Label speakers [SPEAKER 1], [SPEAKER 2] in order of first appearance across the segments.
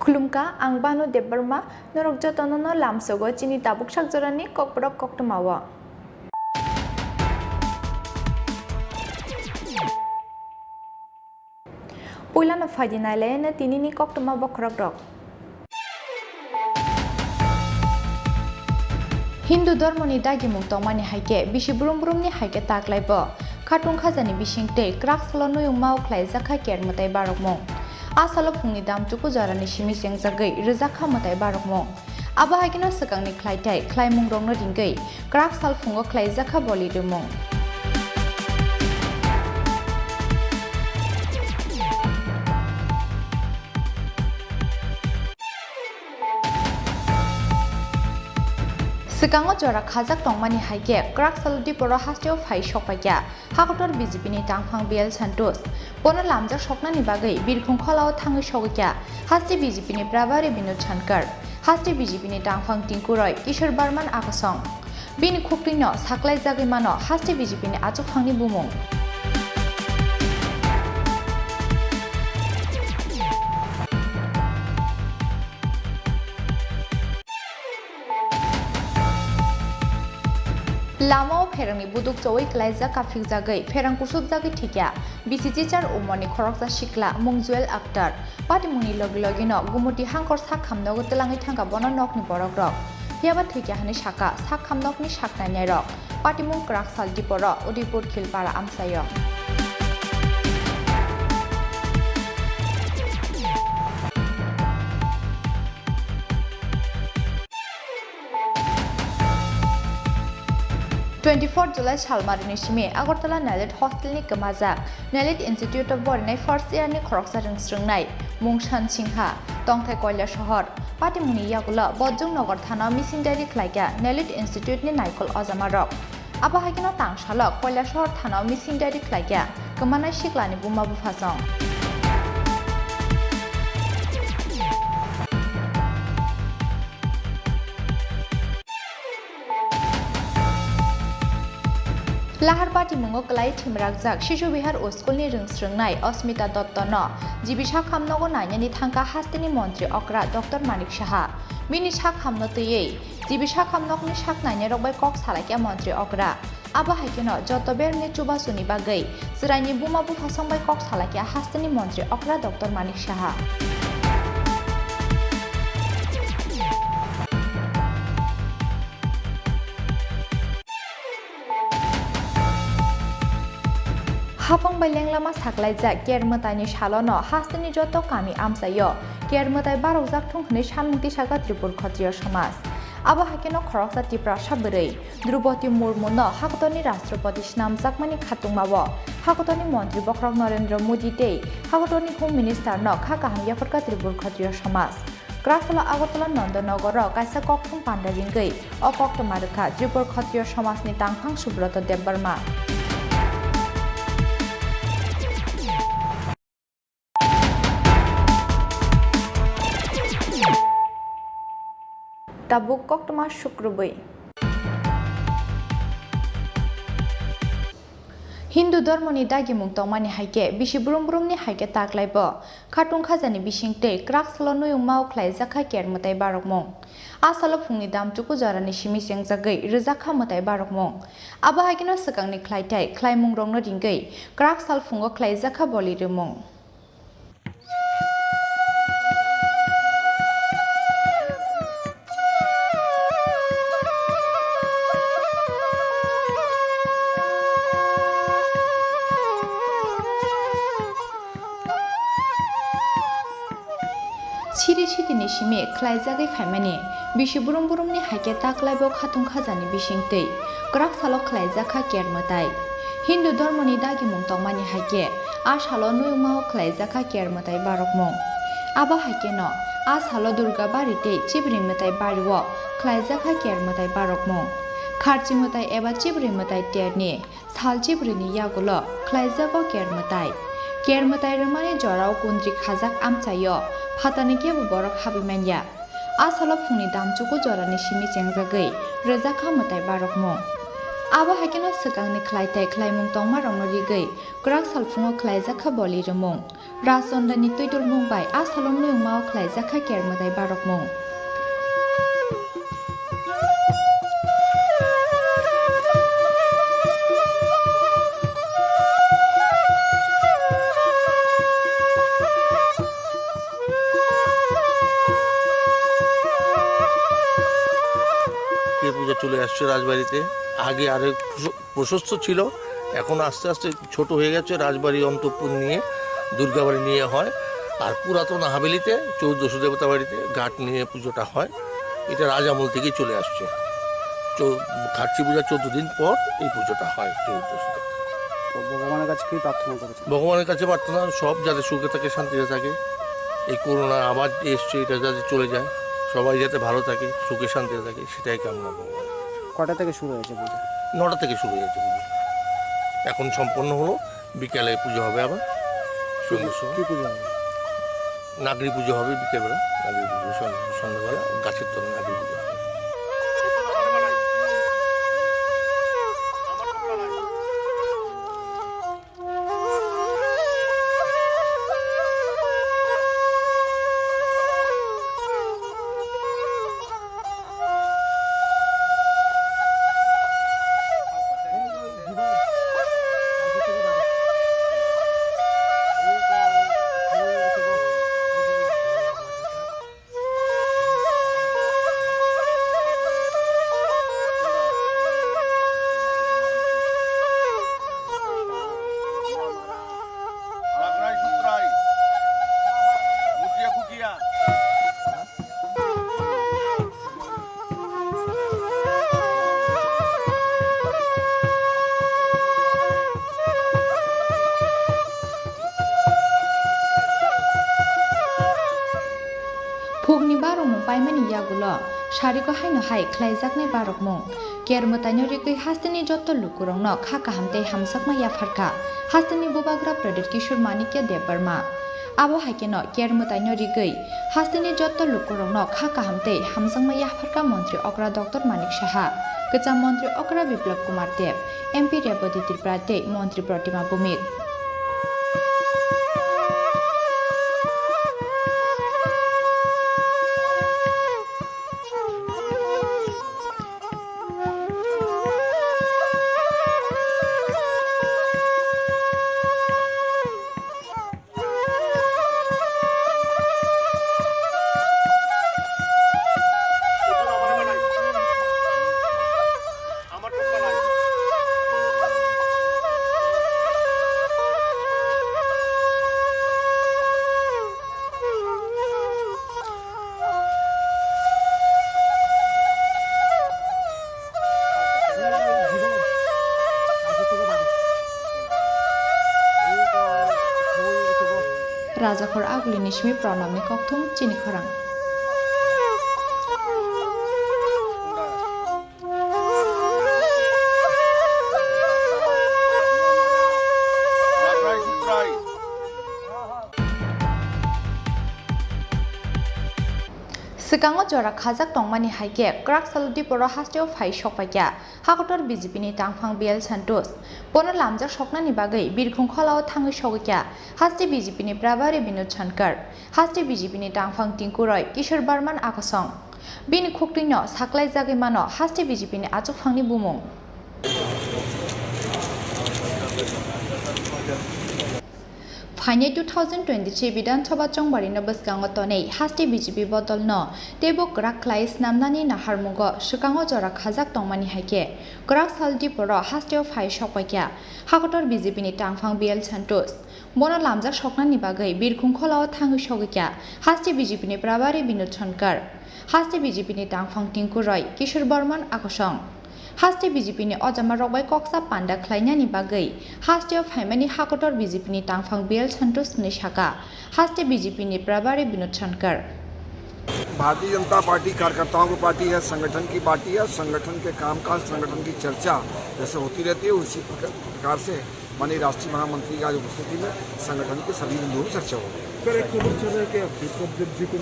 [SPEAKER 1] Kulumka ang bano de Burma norok jotono no lamsogo chini tabuk sakjorani Kokborok koktomawa. Puila no fadinale na tinini koktoma bokrok rok. Hindu ধর্মনি দাগিমুং তংমানি হাইকে বিশি বুরুমবুরুমনি হাইকে তাকলাইবো খাটুং খাজানি বিশিংতে ক্রাকসলো নুয়ুং মাউख्लाय जाखा केरमताय बारकमं आसालो फुंनि दामचुकु जारानि सिमि सेंजागै रोजाखा मताय बारकमं आबा हागिनो सकांनि ख्लायथाय ख्लायमुं रंनो रिंगै क्राकसाल फुंगो ख्लाय जाखा बलिदुमं Sekango jora khajak tongmani haike Kraksal Tripura hasteo phai sokpaikya hakotor BJP ni tangphang BL Santos pono lamjak soknani bagai birkhung kholao thangi sogikya hasti BJP ni Prabhari Binod Chankar hasti BJP ni tangphang Tingkuroi Kishor Barman Akasong bini khuklino saklai jagai mano hasti BJP ni achukphangni bumung Lama ferangni buduk chawai klaija kafik jagai ferang kusub jagai thikya BCG char umoni khorokja shikla mungjuel aktar patimuni logi logino gumuti hangkor sak khamnogo telangi thangka bono nokni borok rok hiaba thikya hani saka sak khamnokni saknai rok patimung Kraksal Tripura Udipur khilpara amsayo 24 July Salmarini Shime Agartala Nalit Hostel ni Kamazak Nalit Institute of Borinai First Year ni Khoroksa Rungsrungnai Mungshan Singha Tongthai Koila Shohor Patimuni Yagula Bojong Nagar Thana Misindari Khlaika Nalit Institute ni Naikol Ozamarok Abahagino Tangshala Koila Shohor Thana Misindari Khlaika Kamanai Shiklani Bumabu Phasong Lahar Party mungo kalai thimrakjak Shishu Bihar School ni rungsrungnai Osmita Dotto no Jibisha khamnogo nainani thangka hastini Montri Okra Dr. Manik Saha Bini sak khamno tei Jibisha khamnokni sak naine rokbai kok salakya Montri Okra Aba haikeno jotober ni chubasuni bagai Siraini bumabu phasongbai kok salakya hastini Montri Okra Dr. Manik Saha Hafang baleng lama saklaijak kermotani salono hastini joto kami amsayo kermotai barokjak thungkhni samungti saka Tripur Kshatriya Samaj abo hakeno khoroksa Tripura sabrei Drupadi Murmu no hakotoni Rashtrapati snamjakmani khatungmao hakotoni Montri Bokrok Narendra Modi tei hakotoni Home Minister no kha kahangyaforka Tripur Kshatriya Samaj Kraksala Agartala Nandonagoro kaisa kokthung pandaringei okoktomarukha Tripur Kshatriya Samaj ni tangphang Subrata Debbarma Tabuk koktoma shukrubai Hindu ধর্মনি দাগিমুং তংমানি হাইকে বিশি বুরুমবুরুমনি হাইকে তাকলাইবো খাটুং খাজানি বিশিংতে Kraksalo नुयुं माउख्लाय जाखा केरमताय बारकमं आसालो फुंनि दामचुकु जारानि सिमि सेंजागै रोजाखा मताय बारकमं आबा हागिनो सकांनि ख्लायथाय ख्लायमुं रंनो रिंगै Kraksal फुंगो ख्लाय जाखा बलिरुमं सिरि सितिनि सिमे ख्लाइजागै फाइमानि बिसि बुरुम बुरुमनि हाइके ताक्लाइबो खातुं खाजानि बिसिंतै ग्राक सालो ख्लाइजाखा केरमताय हिंदू धर्मनि दागि मुंतंमानि हाइके आ सालो नुयमाव ख्लाइजाखा केरमताय बारकमुं आबा हाइके न आ सालो दुर्गा बारिते चिब्रिमताय बारिव ख्लाइजाखा केरमताय बारकमुं खारचिमताय एबा चिब्रिमताय टेरनि साल चिब्रिनि यागुल ख्लाइजागो केरमताय रमानि जराव कुन्द्रि खाजाक आमचायो फातानि केबो बरक हाबिमान्या आ सालो फुंनि दामचुको जरानि सिमि जेंजागै रोजाखा मताय बारकमुं आबो हाइकेनो सगांनि ख्लाइथाय ख्लाइमुं तंमा रंगरिगै ग्राक सालफुङो ख्लाइजाखा बलिरमुं राजचन्द्रनि तुइदुल मुंबाय आ सालो नुयमाव ख्लाइजाखा केरमताय बारकमुं
[SPEAKER 2] পূজা চলে আসছে রাজবাড়িতে আগে আরেক প্রশস্ত ছিল এখন আস্তে আস্তে ছোট হয়ে গেছে রাজবাড়ি অন্তঃপুর নিয়ে দুর্গাবাড়ি নিয়ে হয় আর পুরাতন হাভেলিতে 1400 দেবতা বাড়িতে ঘাট নিয়ে পুজোটা হয় এটা রাজ আমল থেকেই চলে আসছে খার্চি পূজা 14 দিন পর এই পুজোটা হয় 1400
[SPEAKER 3] ভগবানের কাছে কি প্রার্থনা করেছে
[SPEAKER 2] ভগবানের কাছে প্রার্থনা সব যাতে সুখে থাকে শান্তিতে থাকে এই করোনা আবার এসছে এটা যাতে চলে যায় সবাই যাতে ভালো থাকে সুখে শান্তিতে থাকে সেটাই কামনা করব
[SPEAKER 3] কটা থেকে শুরু হয়েছে পুজো
[SPEAKER 2] 9টা থেকে শুরু হয়েছে পুজো এখন সম্পন্ন হলো বিকেলে পুজো হবে আবার সন্ধ্যার সময়
[SPEAKER 3] কি পুজো হবে
[SPEAKER 2] নাগরি পুজো হবে বিকেলবেলা নাগরি পুজো সন্ধ্যাবেলা গাছের তলায় নাগরি পুজো হবে
[SPEAKER 1] फुगनि बारकमुं पाइमानि यागुल सारिको हाइनो हाइ ख्लाइजाकनि बारकमुं केरमतानि रिगै हास्तिनि जत्त लुकुरंनो खाका हामते हामसाकमा याफारखा हास्तिनि बुबाग्रा प्रदीप किशोर मानिक्य देबबर्मा आबो हाइकेनो केरमतानि रिगै हास्तिनि जत्त लुकुरंनो खाका हामते हामसाकमा याफारखा मन्त्री अग्रा डक्टर मानिक साहा गोजाम मन्त्री अग्रा बिप्लव कुमार देव एमपि रेबती त्रिपुरा मन्त्री प्रतिमा भूमिक राजाखर आगुलि निसमि प्रणामनि कक्थुं चिनि खरां सिगाङाव जरा खाजाक टंमानि हाइके क्राक सालुदि बर' हास्टेव फाइ सपाइया हाकटर बिजेपिनि तांफां बिएल सान्टोस बनो लामजाक सकनानि बागै बिरखुं खलाव थाङै सगैया हास्टे बिजेपिनि प्राबारि बिनोद सानकर हास्टे बिजेपिनि तांफां टिंकुरय किशोर बारमान आकसं बिनि खुक्टिनो साक्लाय जागै मानो हास्टे बिजेपिनि आचुकफांनि बुमुं Final 2023 Bidantoba Chongbarina Baskango Tone, Hasti BGP bottle no, Tebo Grak Klais Namnani Naharmugo, Shikango Jora Kazak Tongmani Hake, Grak Saldi Poro, Hasti of High Shopaka, Hakotor BGP Tangfang BL Santos, Mona Lamza Shoknani Bagay, Birkun Kola Tangu Shogika, Hasti BGP Brabari Binuchankar, Hasti BGP Tangfang Tinkuroy, Kishur Borman Akosong. Hasti BGP ni Ojama Robai Koksa Panda Klainani Bagai, Hasti of Haimani Hakotor BGP ni Tangfang BL Santos Nishaka, Hasti BGP ni Prabari Binod Shankar.
[SPEAKER 4] Bharatiya Janata party कार्यकर्ताओं की party है, संगठन की party है। संगठन के कामकाज, संगठन की चर्चा जैसे होती रहती है, उसी प्रकार से माननीय राष्ट्रीय महामंत्री की आज उपस्थिति में संगठन के सभी बिंदुओं पर चर्चा होगी।
[SPEAKER 5] सर, एक खबर चल रहा है कि जी को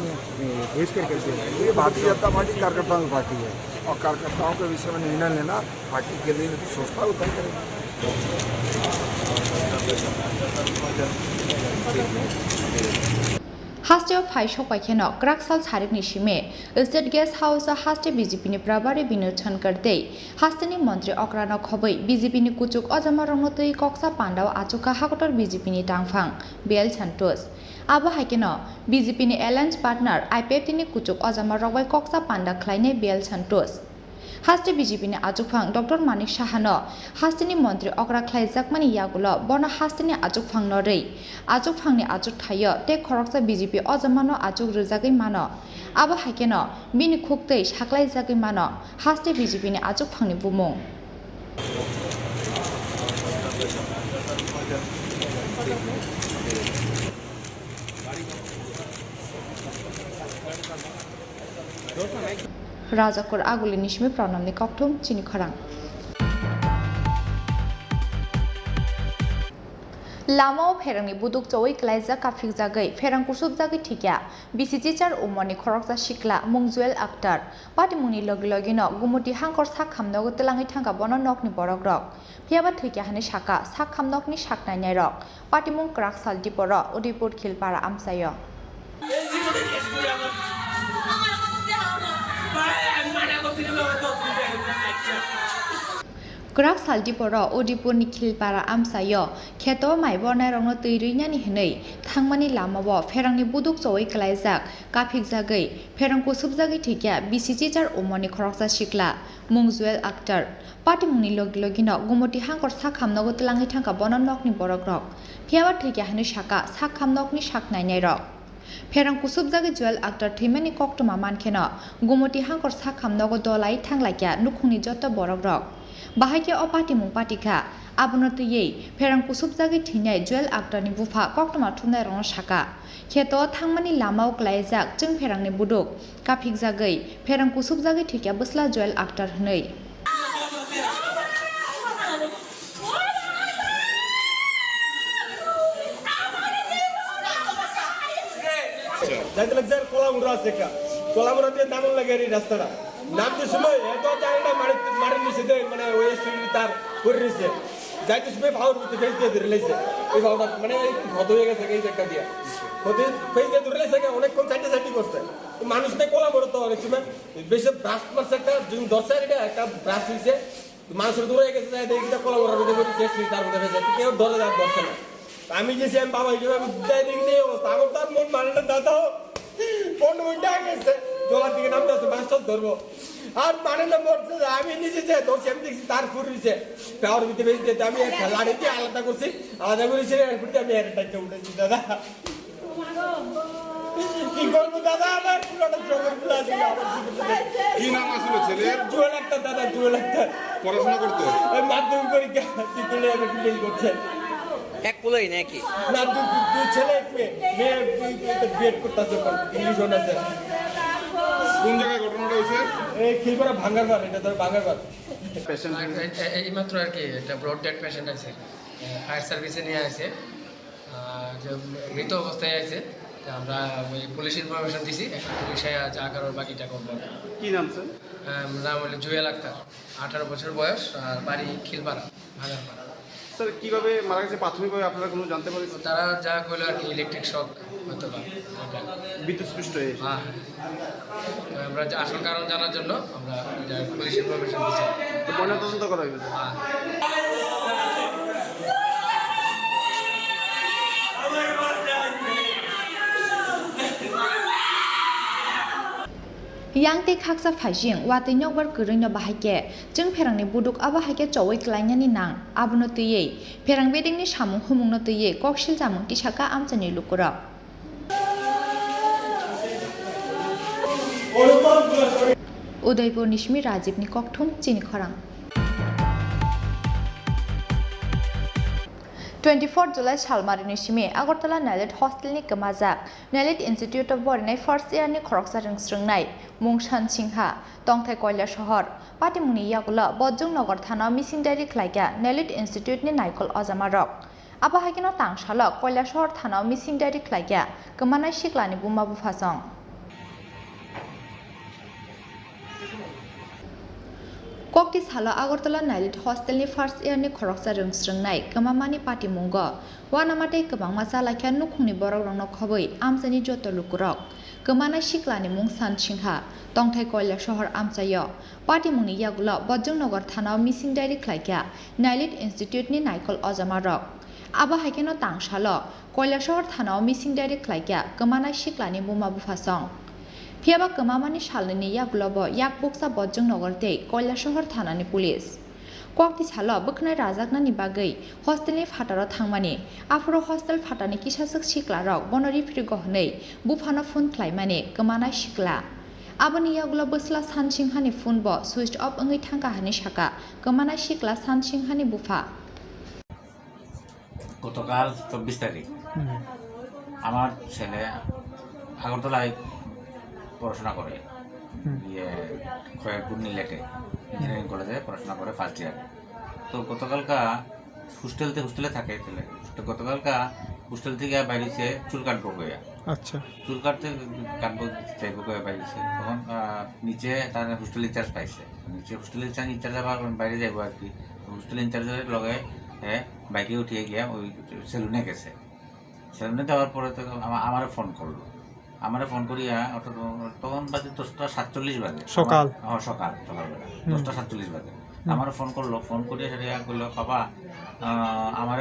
[SPEAKER 5] बहिष्कार करते हैं।
[SPEAKER 4] ये भारतीय जनता पार्टी कार्यकर्ताओं की पार्टी है और कार्यकर्ताओं के विषय में निर्णय लेना पार्टी के लिए सोचता है, तय करेगा।
[SPEAKER 1] Hasti of High Shopakeno, Graksal Harik Nishime, State Guest House, Hasti BGP ni Prabari Binod Shankar Day, Hastini Montri Okrano Kobai, BGP ni Kuchuk Ojamaramotoi Koksa Pandao Achuka Hakotor BGP ni Tangfang, BL Santos. Abo Hakeno, BGP ni Alliance Partner, IPF ni Kuchuk Ojamarawai Koksa Panda Kleine BL Santos. Hasti BGP ni Ajukfang, Dr. Manik Shahano, Hastini Montri Okra Klaijakmani Yagulo, Bona Hastini Ajukfang Norei, Ajukfang ni Ajuk Tayo, Te Koroksa BGP Ojamano Ajuk Rizagi Mano, Abo Hakeno, Bini Kukte, Shaklaizagi Mano, Hasti BGP ni Ajukfang ni Bumong. Rajakor Aguli Nishme Pranam ni Koktum Chini Kharang. Lama Ferang ni Buduk Joy Klaiza Kafik Zagai, Ferang Kusub Zagi Tika, BCG Umoni Korokza Shikla, Mungzuel Akhtar, Patimuni Logilogino, Gumuti Hankor Sakham no Telangi Tanga Bono Nok ni Borogrok, Piaba Tika Hanishaka, Sakham Nok ni Shakna Nairok, Patimung Krak Saldi Poro, Udipur Kilpara Amsayo. Grak Saldi Poro, Udipur Nikil Para Amsayo, Keto Mai Bona Rono Tiriani Hene, Tangmani Lamawa, Ferang Buduk Zoe Klaizak, Kapik Zagai, Ferang Kusubzagi Tika, BCG Umoni Koroksa Shikla, Mungzuel Akhtar, Patimuni Logino, Gumoti Hankor Sakham no Telangi Tanka Bona Nokni Borogrok, Piawa Tika Hanishaka, Sakham Nokni Shakna Nairok. Ferang Kusubzagi Juel Akhtar Timani Koktuma Mankeno, Gumoti Hankor Sakham Nogo Dolai Tanglakya, Nukuni Jota Borogrok. Bahaya opati mumpatika, abonoti ye, Ferang Kusubzagi Tina, Juel Akhtar ni Bufa, Koktuma Tuna Ron Shaka. Keto Tangmani Lama Klaizak, Jung Ferang ni Buduk, Kapik Zagai, Ferang Kusubzagi Tika Busla Juel Akhtar Nei.
[SPEAKER 6] যাইতে লাগছে কোলামুরা আছে কা কোলামুরা দিয়ে নাম লাগারি রাস্তাটা নামতে সময় এত জায়গাটা মারি নিছে দে মানে ওই স্ট্রিট তার করে নিছে যাইতে সময় ভাউর মধ্যে ফেস দিয়ে ধরেছে এই ভাউটা মানে ক্ষত হয়ে গেছে এই জায়গা দিয়া ক্ষত ফেস দিয়ে ধরেছে অনেকক্ষণ সাইডে করছে মানুষ না কোলামুরা তো অনেক সময় বেশি ব্রাশ মারছে একটা যখন দর্শক এটা একটা ব্রাশ হইছে মানুষের দূরে গেছে যায় দেখি কোলামুরা মধ্যে করে স্ট্রিট তার মধ্যে ফেসে কেউ ধরে যার দর্শক না আমি যে সেম বাবা হিসেবে আমি যাই দেখি এই অবস্থা আমার তার মন মানে না দাদা কোন ওইটা গেছে জলার দিকে নামতে আছে মাস্টার ধরবো আর মানে না মরছে আমি নিজে যে ধরছি আমি দেখছি তার ফুরিছে পাওয়ার ভিতরে বেশি যেতে আমি লাড়ি দিয়ে আলাদা করছি আলাদা করেছি এরপরে আমি একটা উঠেছি দাদা কি করবো দাদা আমার পুরোটা জগৎ পুরো আছে
[SPEAKER 5] কি নাম আসল ছেলের?
[SPEAKER 6] জুয়েল একটা দাদা জুয়েল একটা
[SPEAKER 5] পড়াশোনা করতো?
[SPEAKER 6] মাধ্যমিক পরীক্ষা তুলে আমি ফেল করছে
[SPEAKER 7] এক পোলাই নাকি
[SPEAKER 6] না দুই ছেলে মেয়ে বিএড করতেছে ইংলিশ অনার্সে
[SPEAKER 5] কোন জায়গায় ঘটনাটা হয়েছে?
[SPEAKER 6] এই খিলপাড়া ভাঙ্গারবার এটা ধর ভাঙ্গারবার
[SPEAKER 7] এইমাত্র আর কি একটা ব্রড ডেড পেশেন্ট আছে ফায়ার সার্ভিসে নিয়ে আসে যে মৃত অবস্থায় আছে আমরা ওই পুলিশ ইনফরমেশন দিছি এখন পুলিশে যা করার বাকিটা করবো
[SPEAKER 3] কি নাম স্যার?
[SPEAKER 7] নাম হলো জুয়েল আক্তার 18 বছর বয়স আর বাড়ি খিলপাড়া ভাঙ্গারপাড়া
[SPEAKER 3] স্যার কিভাবে মারা গেছে প্রাথমিকভাবে আপনারা কোনো জানতে পারেন?
[SPEAKER 7] তারা যা করলো আর কি ইলেকট্রিক শক হয়তো বা
[SPEAKER 3] বিদ্যুৎস্পৃষ্ট হয়ে
[SPEAKER 7] হ্যাঁ তো আমরা আসল কারণ জানার জন্য আমরা পুলিশ ইনফরমেশন দিচ্ছি
[SPEAKER 3] ময়নাতদন্ত করা হয়েছে।
[SPEAKER 7] হ্যাঁ
[SPEAKER 1] yang te khaksa phajing wa te nyok bar kuring no bahake jeng pherang ni buduk aba hake chawai klaina ni nang abno teye pherang beding ni samung humung no teye koksil jamung ti saka amchani lukura Udaipur Nishmi Rajiv ni kokthum chini khorang 24 July Shalmari Nishimi Agartala Nalit Hostel ni Kamazak Nalit Institute of Borinai First Year ni Khoroksa Ringstrungnai Mungshan Singha Tongthai Koila Shohor Patimuni Yakula Bojjong Nagar Thana Missing Diary Klaika Nalit Institute ni Naikol Ozamarok Aba Hakino Tangshala Koila Shohor Thana Missing Diary Klaika Kamanai Shiklani Buma Bufasong Kokti sala Agartala Nalit Hostel ni First Year ni Khoroksa Ringstrungnai Kamamani Pati Mungo Wanamate Kabang Masala Kyan Nukhungni Borok Rangno Khoboi Amsani Joto Lukurok Kamana Shiklani Mungsan Singha Tongthai Koila Shohor Amsayo Pati Mungni Yagula Bojjong Nagar Thana Missing Diary Klaika Nalit Institute ni Naikol Ozamarok Aba Hakeno Tangshala Koila Shohor Thana Missing Diary Klaika Kamana Shiklani Buma Bufasong Phiaba Kamamani Shalini Yagulobo Yak Buksa Bojjong Nagarte Koila Shohor Thanani Police Kokti Shala Buknai Rajakna ni Bagai Hostel ni Fataro Thangmani Afro Hostel Fatani Kisasuk Shiklarok Bonori Frigohnei Bufana Phone Klaimani Kamana Shikla Abani Yagulo Busla Sansinghani Phone Bo Switched off Angi Thangka Hani Shaka Kamana Shikla Sansinghani Bufa
[SPEAKER 8] গতকাল 24 তারিখ আমার ছেলে আগরতলায় পড়াশোনা করে Khayerpur নীলেটে engineering কলেজে পড়াশোনা করে ফার্স্ট ইয়ারে তো গতকালকা হোস্টেলে থাকে ছেলে গতকালকা হোস্টেল থেকে বাইরেছে চুল কাটবো গিয়া আচ্ছা চুল কাটবো চাইবো গিয়া বাইরেছে তখন নিচে তার হোস্টেল ইনচার্জ পাইছে নিচে হোস্টেল ইনচার্জ আবার বাইরে যাবো আর কি হোস্টেল ইনচার্জের লগে বাইকে উঠিয়ে গিয়া ওই সেলুনে গেছে সেলুনে যাওয়ার পরে তো আমার ফোন করলো আমার ফোন করিয়া তখন বাজে 10:47 বাজে সকাল সকালবেলা 10:47 বাজে আমার ফোন করলো ফোন করিয়া সেটা বললো বাবা আমার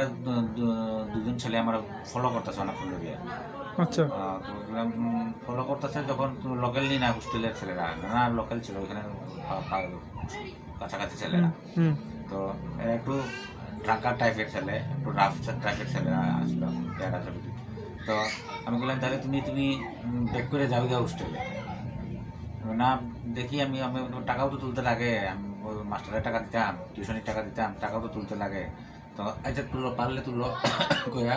[SPEAKER 8] দুজন ছেলে আমার ফলো করতেছে অনেকক্ষণ ধরে আচ্ছা ফলো করতেছে যখন লোকাল নি না হোস্টেলের ছেলেরা না লোকাল ছিল ওইখানে কাছাকাছি ছেলেরা তো একটু ড্রাঙ্কার টাইপের ছেলে একটু রাফ টাইপের ছেলেরা আসলো তো আমি বললাম তাহলে তুমি ব্যাক করে যাও গা হোস্টেলে না দেখি আমি টাকাও তো তুলতে লাগে আমি মাস্টারের টাকা দিতাম টিউশনের টাকা দিতাম টাকাও তো তুলতে লাগে তো আচ্ছা তুলো পারলে তুলো কইয়া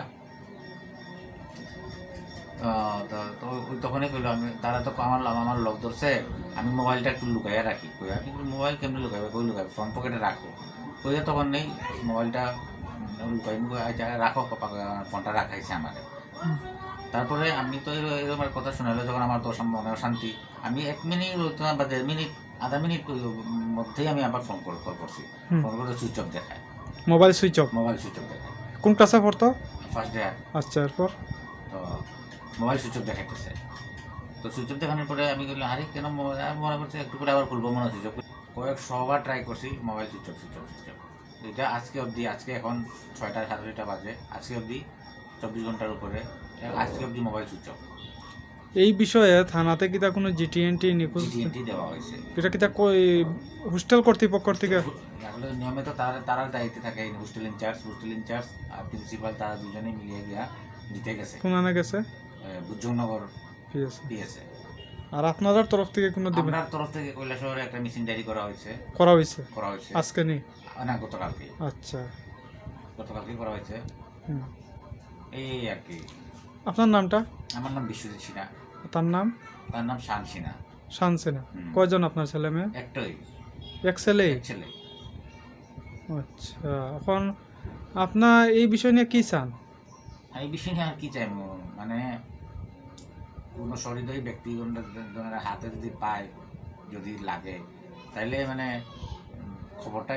[SPEAKER 8] তো তখনই কইলো আমি তারা তো আমার লোক ধরছে আমি মোবাইলটা একটু লুকাইয়া রাখি কইয়া কিন্তু মোবাইল কেমনি লুকাইবে কই লুকাইবে ফ্রন্ট পকেটে রাখো কইয়া তখন নেই মোবাইলটা লুকাই আচ্ছা রাখো ফোনটা রাখাইছে আমাদের তারপরে আমি তো এরকম কথা শোনালো যখন আমার তো মনে শান্তি আমি 1 মিনিট বা 1.5 মিনিট আধা মিনিট মধ্যেই আমি আবার ফোন করছি ফোন করে সুইচ অফ দেখায় মোবাইল সুইচ অফ দেখায় কোন ক্লাসে পড়তো ফার্স্ট ইয়ার আচ্ছা এরপর তো মোবাইল সুইচ অফ দেখাইতেছে তো সুইচ অফ দেখানোর পরে আমি বললাম আরে কেন মনে করছি একটু করে আবার খুলবো মনে সুইচ অফ কয়েকশোবার ট্রাই করছি মোবাইল সুইচ অফ এটা আজকে অবধি আজকে এখন 6টা 7:30 বাজে আজকে অবধি 24 ঘন্টার উপরে আজকে অবধি মোবাইল সুইচ অফ
[SPEAKER 9] এই বিষয়ে থানাতে কি তা কোনো জিটিএনটি নিখোঁজ
[SPEAKER 8] দেওয়া হয়েছে
[SPEAKER 9] এটা কি তা হোস্টেল কর্তৃপক্ষ থেকে
[SPEAKER 8] আসলে নিয়মিত তারা দায়িত্বে থাকে হোস্টেল ইনচার্জ আর প্রিন্সিপাল তারা দুজনেই মিলিয়ে গিয়া দিতে গেছে
[SPEAKER 9] কোন আনা গেছে
[SPEAKER 8] বুদ্ধনগর পিএসএ
[SPEAKER 9] আর আপনাদের তরফ থেকে কোনো দিবেন
[SPEAKER 8] আপনার তরফ থেকে কৈলা শহরে একটা মিসিং ডায়েরি করা হয়েছে আজকে নেই না গতকালকে আচ্ছা গতকালকে করা হয়েছে এই আর কি
[SPEAKER 9] আপনার নামটা
[SPEAKER 8] আমার নাম বিশ্বজিৎ সিনহা
[SPEAKER 9] তার নাম
[SPEAKER 8] শান সিনহা
[SPEAKER 9] কয়জন আপনার ছেলে মেয়ে
[SPEAKER 8] একটাই
[SPEAKER 9] এক ছেলে আচ্ছা এখন আপনার এই বিষয় নিয়ে কি চান
[SPEAKER 8] এই বিষয় নিয়ে আর কি চাই মানে কোনো সহৃদয়ী ব্যক্তিগণের হাতে যদি পায় যদি লাগে তাইলে মানে খবরটা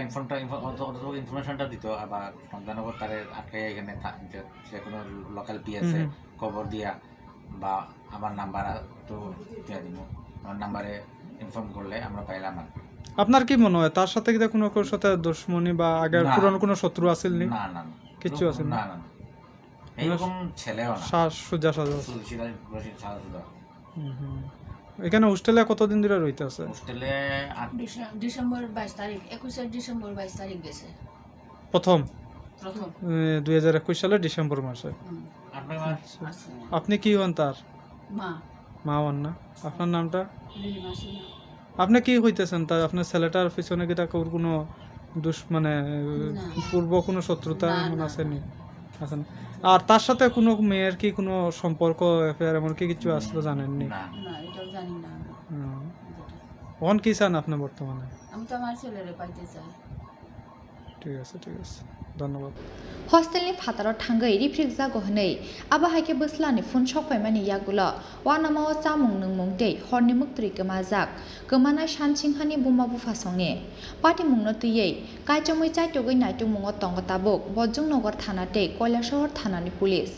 [SPEAKER 8] ইনফরমেশনটা দিত আবার সন্ধানগর তারে আটকে এখানে যে কোনো লোকাল পিএসএ খবর দিয়া বা আমার নাম্বার তো দিয়ে দিব আমার নাম্বারে ইনফর্ম করলে আমরা পাইলাম আর
[SPEAKER 9] আপনার কি মনে হয় তার সাথে কি কোনো সাথে দুশ্মনী বা আগের পুরনো কোনো শত্রু আছিল নি
[SPEAKER 8] না
[SPEAKER 9] কিছু আছে
[SPEAKER 8] না এরকম ছেলেও না
[SPEAKER 9] সোজা এখানে হোস্টেলে কতদিন ধরে রইতে আছে?
[SPEAKER 8] হোস্টেলে
[SPEAKER 10] ডিসেম্বর 22 তারিখ 21 ডিসেম্বর 22 তারিখ গেছে
[SPEAKER 9] প্রথম
[SPEAKER 10] প্রথম
[SPEAKER 9] 2021 সালের ডিসেম্বর মাসে।
[SPEAKER 8] আপনার
[SPEAKER 10] আছে
[SPEAKER 9] আপনি কি হন তার?
[SPEAKER 10] মা
[SPEAKER 9] মা হন না? আপনার নামটা?
[SPEAKER 10] লিলি মাসি না
[SPEAKER 9] আপনি কি হইতেছেন তার? আপনার ছেলেটার পিছনে কি তার কোনো মানে পূর্ব কোনো শত্রুতা
[SPEAKER 10] না,
[SPEAKER 9] এমন
[SPEAKER 10] না,
[SPEAKER 9] আসেনি? আছেন? আর তার সাথে কোনো মেয়ের কি কোনো সম্পর্ক অ্যাফেয়ার এমন কি কিছু আসলে জানেননি?
[SPEAKER 8] না
[SPEAKER 10] না এটাও জানি না আমি।
[SPEAKER 9] কোন কি চান আপনি বর্তমানে?
[SPEAKER 10] আমি তো আমার ছেলেরে পাইতে চাই
[SPEAKER 9] ঠিক আছে ধন্যবাদ।
[SPEAKER 1] हस्टेलनि फाताराव थांगै रिफ्रिक जागो हनै आबा हाइके बोस्लानि फुन सकपाइमानि यागुला वानामाव चामुं नोंमुं दै हरनि मुक्तरि गोमाजाक गोमानाय सानसिंहानि बुमा बुफासंनि पार्टी मुंनो तुयै काइचमै चाइटगै नाइटुं मुंग तंग ताबुक बज्जुं नगर थाना दै कयलाशहर थानानि पुलिस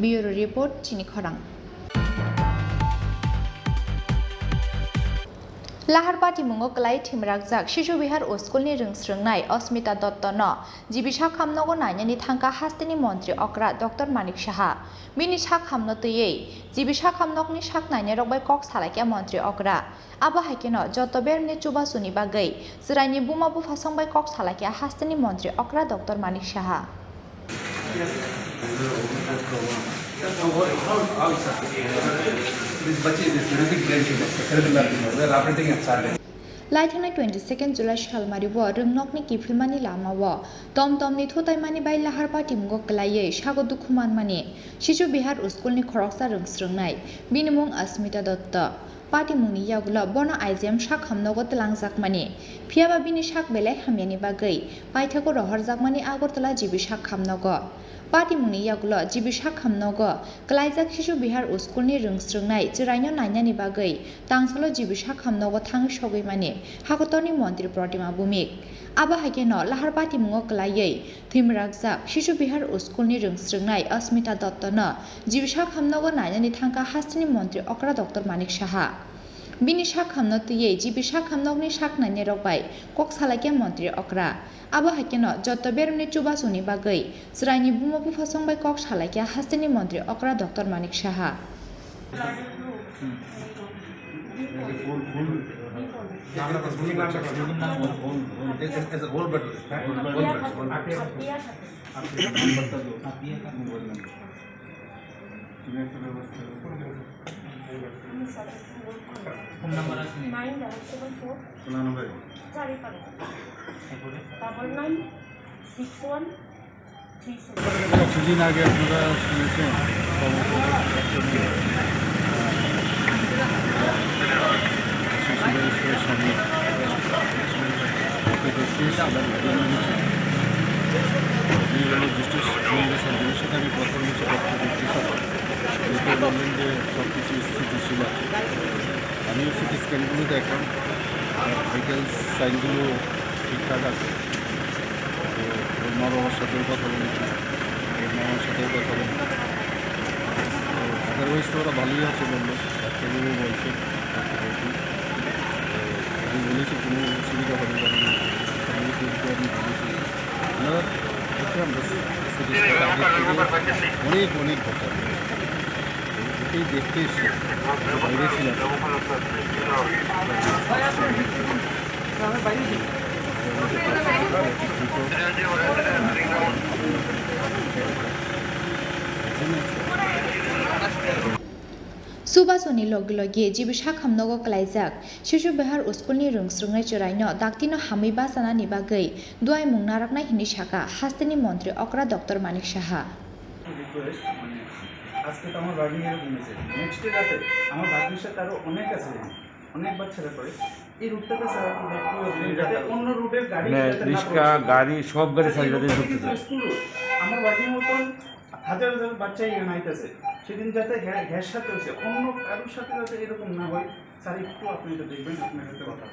[SPEAKER 1] ब्यूरो रिपोर्ट चिनि खरां लाहारपाटी मुंगो क्लाइ थिमरागजाक शिशु बिहार स्कुलनि रोंस्रोंनाय अस्मिता दत्तनो जिबिसा खामनगो नायनायनि थांखा हास्टेनि मन्त्रि अक्रा डक्टर मानिक साहा बिनि सा खामनो तुयै जिबिसा खामनगनि साक नायनाय रगबाय कक सालायके मन्त्रि अक्रा आबो हाइकेनो जत बेरनि चुबासुनि बागै जिरायनि बुमा बुफासंबाय कक सालायके हास्टेनि मन्त्रि अक्रा डक्टर मानिक साहा लाइथांनाय 22 जुलाइ सालमारिबो रोंनकनि किफिलमानि लामावो टमटमनि थुताइमानि बाय लाहारपाटी मुंगो क्लायै सागो दुखुमानमानि शिशु बिहार स्कुलनि खरकसा रोंस्रोंनाय बिनि मुं अस्मिता दत्त पार्टी मुंनि यागुला बना आइजेम साक हामनगो तलांजाकमानि फियाबा बिनि साक बेलाय हामियानि बागै पाइथागो रहरजाकमानि आगरतला जिबि साक हामनगो पार्टी मुंनि यागुला जिबि साक हामनगो क्लाइजाक शिशु बिहार स्कुलनि रोंस्रोंनाय जिरायनो नायनायनि बागै तांसलो जिबि साक हामनगो थाङै सगैमानि हागतरनि मन्त्रि प्रतिमा भूमिक आबा हाइकेनो लाहारपाटी मुंगो क्लायै थिमरागजाक शिशु बिहार स्कुलनि रोंस्रोंनाय अस्मिता दत्तनो जिबि साक हामनगो नायनायनि थांखा हास्टेनि मन्त्रि अक्रा डक्टर मानिक साहा बिनि साक हामनो तुयै जिबि साक हामनगनि साक नायनाय रगबाय कक सालायके मन्त्रि अक्रा आबो हाइकेनो जत बेरनि चुबासुनि बागै जिरायनि बुमा बुफासंबाय कक सालायके हास्टेनि मन्त्रि अक्रा डक्टर मानिक साहा
[SPEAKER 5] কিছুদিন আগে আপনারা শুনেছেন সামনে সাথে আমি কথা বলেছি বললেন যে সব কিছু স্থিতিশীল আছে। আমিও সিটি স্ক্যানগুলো দেখলাম, ভাইটাল সাইনগুলো ঠিকঠাক আছে। তো ওর মা বাবার সাথেও কথা বলেছি, ওর মামার সাথেও কথা বলেছি। তো আদারওয়াইজ তো ওরা ভালোই আছে বললো, ডাক্তারবাবু বলছে। আমি বলেছি কোনো অসুবিধা হবে না, আমি বলেছি ওনারা দেখলাম সিটি স্ক্যান অনেক অনেক কথা এটাই দেখতে এসে বাইরে ছিলাম।
[SPEAKER 1] सुबासनि लगे लगे जिबि साक हामनगो क्लाइजाक शिशु बिहार स्कुलनि रोंस्रोंनाय जिरायनो दाक्तिनो हामै बासानानि बागै दुआय मुं नाराखनाय हिनि साका हास्टेनि मन्त्रि अक्रा डक्टर मानिक साहा
[SPEAKER 11] আজকে তো আমার বাড়ি এরকম হয়েছে, নেক্সট ডে রাতে আমার বাড়ির সাথে আরও অনেক আছে, অনেক বাচ্চারা করে এই রুটটাতে যাতে অন্য রুটের গাড়ি রিক্সা গাড়ি সব গাড়ি স্কুল আমার বাড়ির মতন হাজার হাজার বাচ্চা এখানে আইতেছে, সেদিন যাতে গ্যাস সাথে হয়েছে অন্য কারোর সাথে যাতে এরকম না হয় স্যার একটু আপনি এটা দেখবেন, আপনার সাথে কথা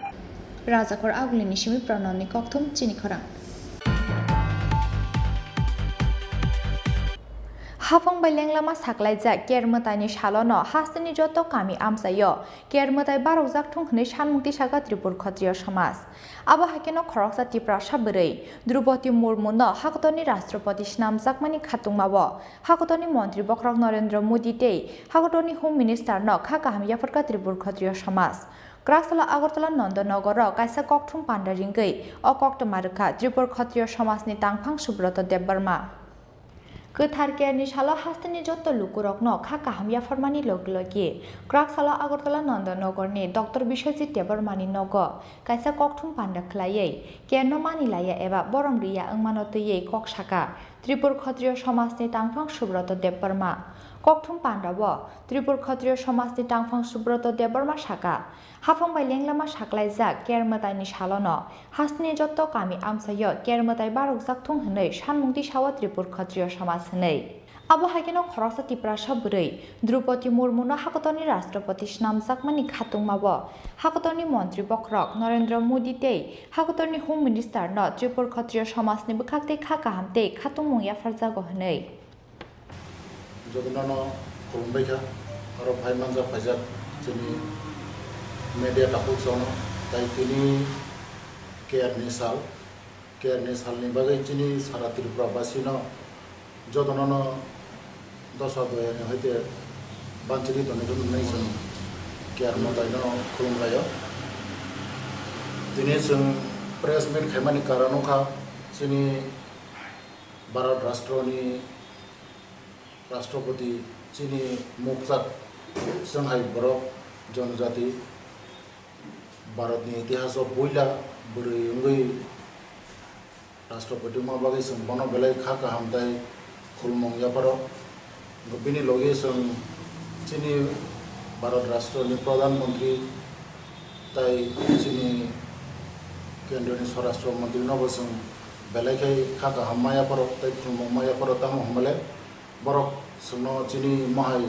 [SPEAKER 1] राजाखर आगुलिनि सिमी प्रणनि कक्थुम चिनि खरां Hafang lama saklaijak kermutani shalono hastini joto kami amsayo kermutai barokjak thunghne sanmukti saga Tripur Kshatriya Samaj abo hakeno khoroksa Tripura sabrei Draupadi Murmu no hakotoni Rashtrapati snamjakmani khatungmabo hakotoni Mantri Bokrok Narendra Modi tei hakotoni Home Minister no khakaham yafarka Tripur Kshatriya Samaj Kraksala Agartala Nandanagar kaisa kokthum pandaringei o koktomarka Tripur Kshatriya Samajni tangphang Subrata Debbarma Gothar Kerni Shala hastini joto lukurokno khakaham yafarmani loglogi Kraksala Agartala Nandanagarni Dr. Biswajit Debbarmani nogo kaisa kokthum panda khlaiei kerno manilaya eba boromriya angmanotei koksaka Tripur Kshatriya Samajni tangphang Subrata Debbarma Kokthum Pandabo Tripur Kshatriya Samajni tangphang Subrata Debbarma saka Hafang lama saklaijak kermutani shalono hastini joto kami amsayo kermutai barokjak thunghne sanmukti sawa Tripur Kshatriya Samaj hwnei abo hakeno khoroksa Tripura sabrei Draupadi Murmu no hakotoni Rashtrapati snamjakmani khatungmabo hakotoni Mantri Bokrok Narendra Modi tei hakotoni Home Minister no Tripur Kshatriya Samajni bwkhaktei khakahamtei khatungmung yafarjago hwnei
[SPEAKER 12] Jodinano khulumbaikha aro phaimanja phaijak chini media takuk sono tai tini kerni salni bagai chini sara Tripura basino jodinano dosa doyani hoite banchiri donidun nei sun kerno daino khulumbayo tini sun press meet khaimani karano kha chini Bharat Rashtroni Rashtrapati chini mukjak Shanghai borok jonjati Bharatni itihas boila buri ungui Rashtrapati ma bagai sung bono belai khakaham dai khulmong yaparo bini logi sung chini Bharat Rashtroni Pradhan Mantri tai chini Kendriya Swarashtra Mantri no sung belai khai khakaham ma yaparo tai khulmong ma yaparo tamo hamale borok suno chini mahai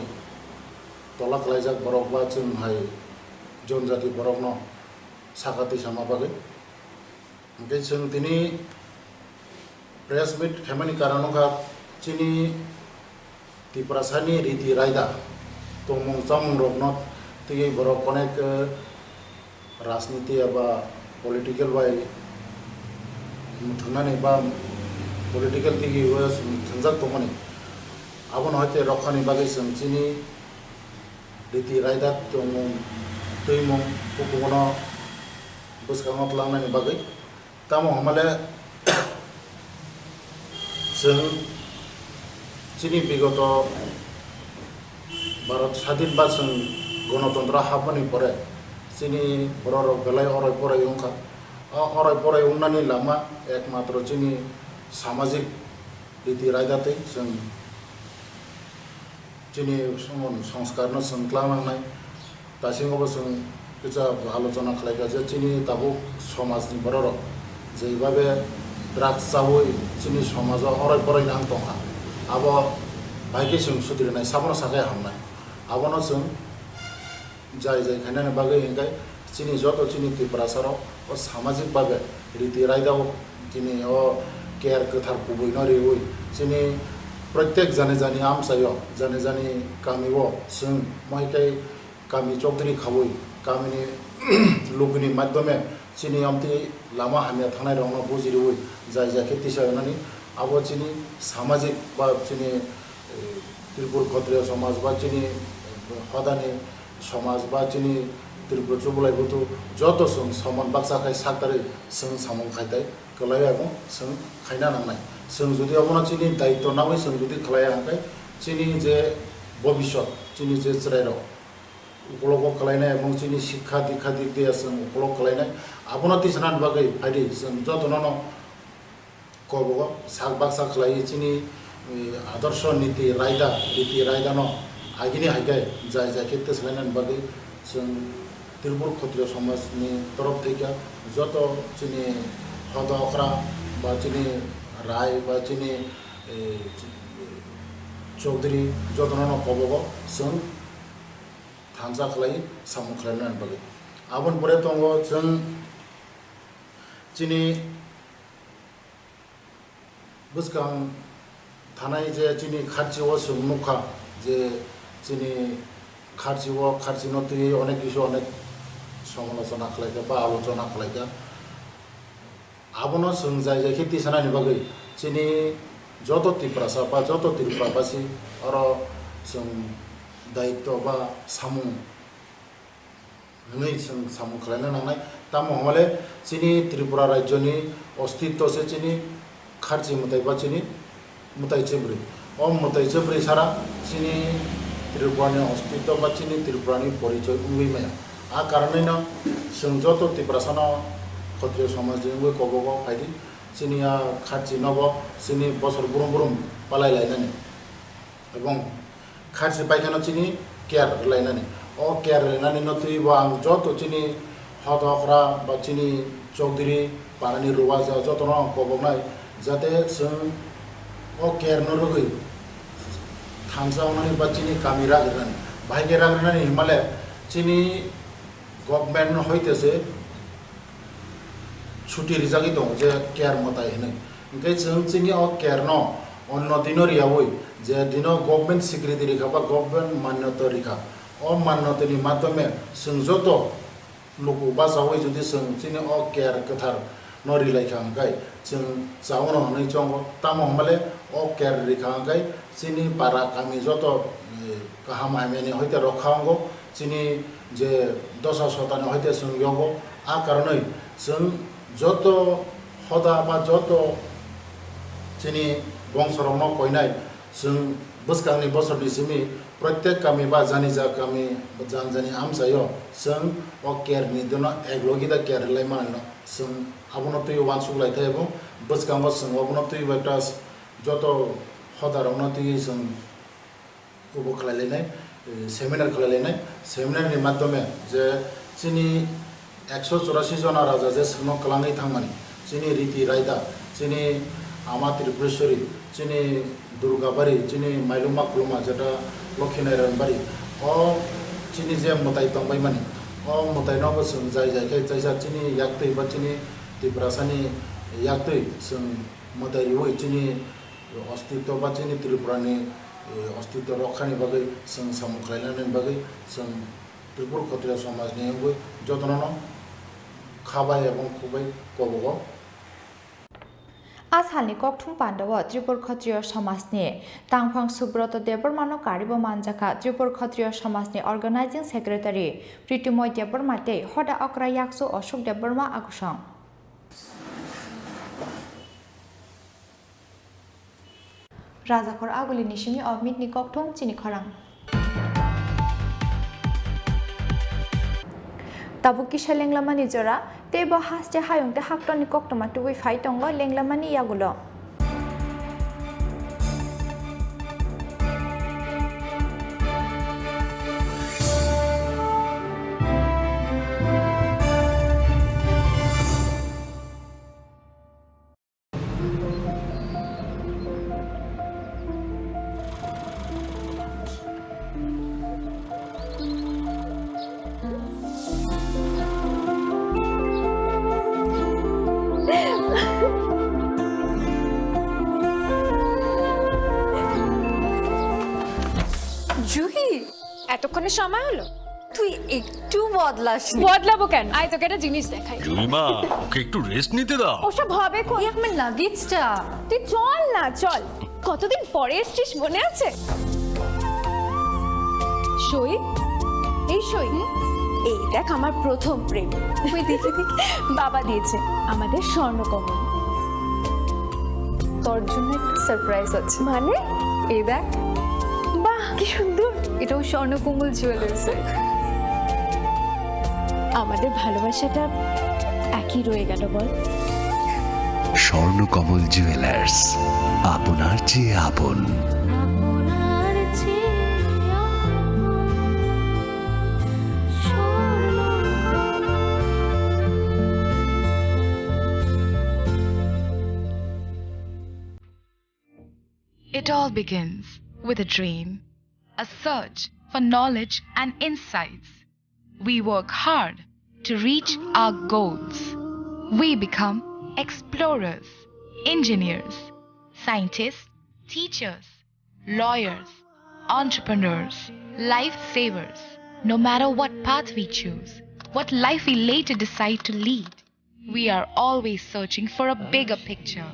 [SPEAKER 12] tolak laijak borok ba chung hai jonjati borok no sakati sama bagai mungkin chung tini press meet khamani karano kha chini Tripura sani riti raida tomung samung rokno tigi borok konek rajniti aba political bai muthunani ba political tigi was thanjak tomani abon hoite rokhani bagai sung chini riti raida tomung tuimung pukuno buskangot langmani bagai tamo hamale sung chini bigoto Bharat স্বাধীন ba sung গণতন্ত্র habani pore chini borok belai orai porai ungkha orai porai ungnani lama ekmatro chini samajik riti raidate sung chini সংস্কার no sungklamangnai dasingobo sung kicha আলোচনা khlaiga je chini tabuk somajni borok jeibabe drugs chabui chini somajo orai porai nang tongkha abo baike sung sudrinai sabono sakai hamnai abono sung jai khainani bagai engkai chini joto chini Tripura saro o samajik babe riti raidao chini o care kothar kubui no reui chini प्रत्येक जाने आमसायो जाने कामिबो जों माइकाय कामि चौधरी खावै कामिनि लोगनि माध्यमे चिनि आमति लामा हामिया थानाय रंनो बुजिरिवै जाय जाके तिसायनानि आबो चिनि सामाजिक बा चिनि त्रिपुर क्षत्रिय समाज बा चिनि हदानि समाज बा चिनि त्रिपुर चुबलायबोतो जतो जों समान बाक्साखाय सातारै जों सामं खायदाय गलायाबो जों खायना नांनाय जों जुदि अबना चिनि दायित्व नावै जों जुदि खालाया हांखाय चिनि जे भबिष्यत चिनि जे चरायराव उपलब्ध खालायनाय এবং चिनि शिक्षा दीक्षा दिक दिया जों उपलब्ध खालायनाय आबना तिसनान बागै फायदि जों जतननो कबो साग बाक्सा खालाय चिनि आदर्श नीति रायदानो आगिनि हायगाय जाय जायखे तिसलायनान बागै जों त्रिपुर क्षत्रिय समाजनि तरफ थेके जत चिनि हद अखरा बा चिनि राय बा चिनि चौधरी जतननो कबो जों थांजा खालाय सामु खालायनान बागै आबन परे दंगो जों चिनि बुसकां থানায় যে চিনি খার্চিও মুখা যে চিনি খার্চিনো তুই অনেক কিছু অনেক সমালোচনা খালাইকা বা আলোচনা খালাইকা আবনো जों जाय जाय खेथि सानायनि बागै जोंनि যত ত্রিপুরাসা বা যত ত্রিপুরাবাসী आरो जों दायित्व बा सामु हनै जों सामु खालायनो नांनाय ता महमाले जोंनि त्रिपुरा राज्यनि अस्तित्वसे जोंनि खार्जि मुताय बा जोंनि मुताय चेब्रै मुताय चेब्रै सारा जोंनि त्रिपुरानि अस्तित्व बा जोंनि त्रिपुरानि परिचय बुंबायमाया आ कारनैनो जों जत त्रिपुरासानो क्षत्रिय समाजजोंबो गावबागाव फायदि जोंनिया खार्जि नब जोंनि बसर बुरुम बुरुम पालायलायनानै এবং खार्जि पायखाना जोंनि केयार लायनानै केयार लायनानै नथैबा आं जत जोंनि हदकरा बा जोंनि चौधरी पारानि रुवाजा जतन गावबावनाय जाहाथे जों केयार नरगै थांजावनानै बा जोंनि गामि रागिरनानै बाहायगे रागिरनानै हिमालय जोंनि गभर्नमेन्ट हयतेसे छुट्टी रिजागि दं जे केयार मताय होनो ओंखाय जों जोंनि केयार न अन्न दिन रियावै जे दिन गभर्नमेन्ट स्वीकृति रेखा बा गभर्नमेन्ट मान्यता रेखा मान्यतानि माध्यमे जों जत लोक बा जावै जुदि जों जोंनि केयार गोथार न रिलायखा ओंखाय जों जावनो हनै चंग ताम हमले केयार रेखा ओंखाय जोंनि पारा गामि जत गाहाम हामिनि हयते रखांगो जोंनि जे दशा शतानि हयते जों यंगो आ कारनै जों যত हदा बा যত जोंनि बंसरावनो कयनाय जों बोसगांनि बोसोरनि सिमि प्रत्येक गामि बा जानि जा गामि जानि आमसायो जों केयारनि दिन एकलगिदा केयार लाय मानो जों आबनो तुय वानसुक लायथाय एबं बोसगांबो जों आबनो तुय बाटा যত हदारावनो तुय जों उबो खालायलायनाय सेमिनार खालायलायनाय सेमिनारनि माध्यमे जे जोंनि 184 जना राजा जे सोंनो कलाङै थांमानि जोंनि रीति रायदा जोंनि आमा त्रिपुरेश्वरी जोंनि दुर्गाबारि जोंनि माइलुमा खुलुमा जेटा लक्ष्मीनारायण बारि जोंनि जे मुताय दंबाय मानि मुतायनावबो जों जाय जायखाय जायजा जोंनि याक्तै बा जोंनि त्रिपुरासानि याक्तै जों मुताय रिवै जोंनि अस्तित्व बा जोंनि त्रिपुरानि अस्तित्व रक्षानि बागै जों सामु खालायनायनि बागै जों त्रिपुर क्षत्रिय समाजनि जतन खाबाय एवं खुबाय गावबागाव
[SPEAKER 1] आसामनि ककथुं पान्डव त्रिपुर क्षत्रिय समाजनि तांफां सुब्रत देबरमानो कारिबो मानजाखा त्रिपुर क्षत्रिय समाजनि अर्गानाइजिं सेक्रेटारि प्रीतिमय देबरमाते हदा अक्रा याक्सु अशोक देबरमा आगुसं राजाखर आगुलि निसिमि अमितनि ककथुं चिनि खरां Tabu kisha lenglamani jora tebo haste hayongte haktoni koktoma tuwi faitongo lenglamani yagulo
[SPEAKER 13] Juhi এতক্ষণে সময় হলো তুই একটু বদলাসনি বদলাবো কেন আই তোকে একটা জিনিস দেখাই
[SPEAKER 14] জুইমা ওকে একটু রেস্ট নিতে দাও
[SPEAKER 13] ওসব হবে কোন আমার লাগেজটা তুই চল না চল কতদিন পরে এসেছিস মনে আছে সই এই সই এই দেখ আমার প্রথম প্রেম তুই দেখে দেখ বাবা দিয়েছে আমাদের স্বর্ণকমল তোর জন্য একটা সারপ্রাইজ আছে মানে এই দেখ বাহ কি সুন্দর এটাও স্বর্ণকমল জুয়েলার্সে আমাদের ভালোবাসাটা একই রয়ে গেল বল
[SPEAKER 14] স্বর্ণকমল জুয়েলার্স আপনার চেয়ে আপন
[SPEAKER 15] It all begins with a dream, a search for knowledge and insights. We work hard to reach our goals. We become explorers, engineers, scientists, teachers, lawyers, entrepreneurs, lifesavers. No matter what path we choose, what life we later decide to lead, we are always searching for a bigger picture.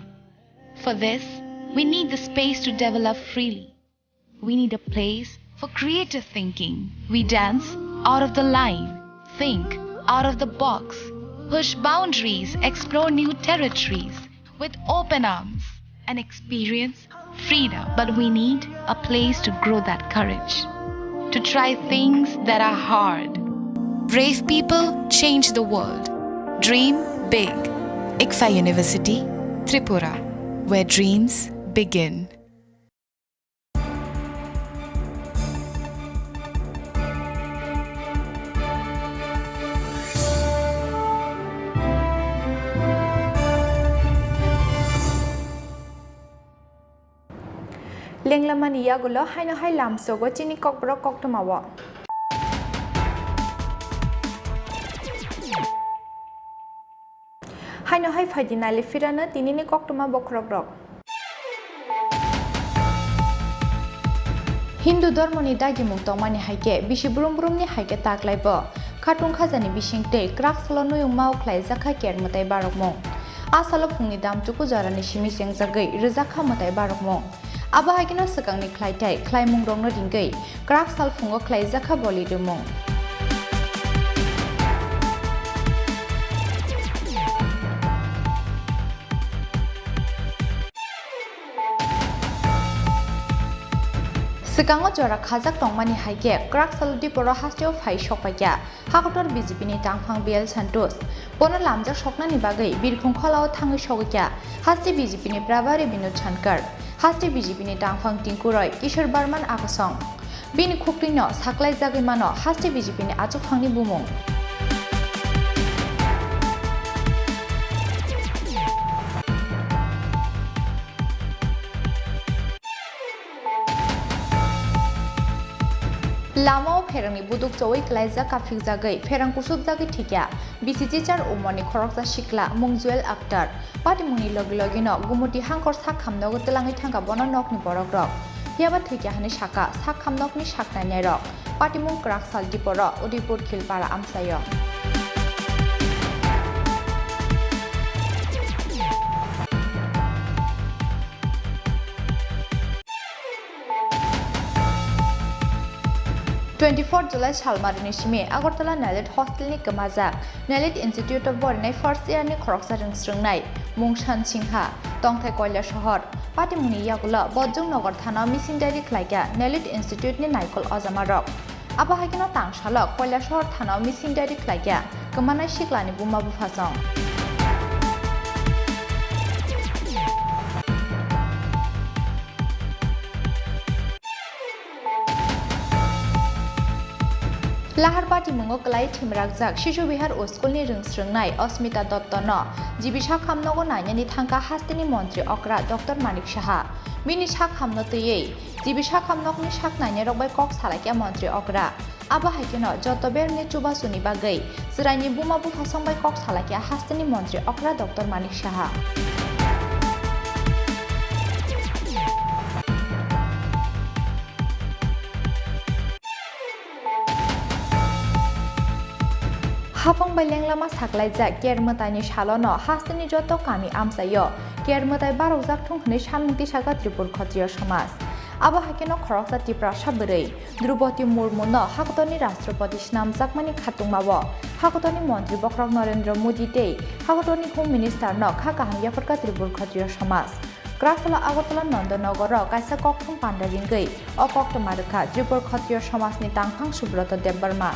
[SPEAKER 15] For this, we need the space to develop freely. We need a place for creative thinking. We dance out of the line, think out of the box, push boundaries, explore new territories with open arms and experience freedom. But we need a place to grow that courage, to try things that are hard. Brave people change the world. Dream big. ICFA University, Tripura, where dreams begin.
[SPEAKER 1] Lenglamani yagulo haino hai lamsogo chini kokborok koktomawo. Haino hai faidinali firana tinini koktoma bokrogrok. Hindu dharmoni dagi muktomani haike bishi burum-burumni haike taklaibo. Khatung khajani bishingte kraksalo nuyung mauklai zakha kermutai barokmong. Asalo phungni damchuku jarani shimi sengjagai rizakha mutai barokmong. Aba hagino sakangni khlaitai khlaimung rongno ringai kraksal phungo khlai zakha boli dumong. Sekango jora khajak tongmani haike kraksal diporo hasteo phai shokpakya hakotor BJP ni tangphang BL Santos pono lamjak shoknani bagai birkhung kholao thangi shogkya haste BJP ni Prabhari Binod Chankar haste BJP ni tangphang Tinkuroi Kishor Barman Akasong bini khuklino saklai jagai mano haste BJP ni achukphangni bumung. Lama ferangni buduk chawai klaija kafik jagai ferang kusuk jagai thikya BCG char umoni khorokja shikla Mungjuel Akhtar patimuni logino gumuti hangkor sak khamnogo telangai thangka bono nokni borokrok hiaba thikya hani saka sak khamnokni saknai rok patimung kraksal diporo Udipur Khilpara amsayo. July Salmarini Shime Agartala Nalit Hostel ni Kamazak Nalit Institute of Board first year ni Khoroksa Ringstrungnai Mungshan Singha Tongthai Koila Shohor Patimuni Yagula Bojong Nagar Thana Missing Diary Klaika Nalit Institute ni Naikol Ozamarok Aba Hagino Tangshala Koila Shohor Thana Missing Diary Klaika Kamana Shiklani Buma Bufasong. Lahar Party mungo kalai thimrakjak Shishu Bihar School ni ringsrungnai Osmita Dotto no jibisha khamnogo nainani thangka hastini montri okra Dr. Manik Saha bini sak khamno tei jibisha khamnokni sak naine rokbai kok salakya montri okra aba haikeno jotober ni chubasuni bagai siraini buma bu phasongbai kok salakya hastini montri okra Dr. Manik Saha. Hapang baleng lama saklai jak kermutani shalono hastani joto kami amsayo kermutai barokjak thungkhni samungti saka Tripur Khatriya Samaj abo hakeno khoroksa Tripura sabrei Drupadi Murmu no hakotoni Rashtrapati snamjakmani khatungmawo hakotoni Mantri Bokrok Narendra Modi tei hakotoni Home Minister no kha kahangyaforka Tripur Khatriya Samaj Krasala Agartala Nandanagar kaisa kokthum panda ringai o koktomarukha Tripur Khatriya Samaj ni tangphang Subrata Debbarma.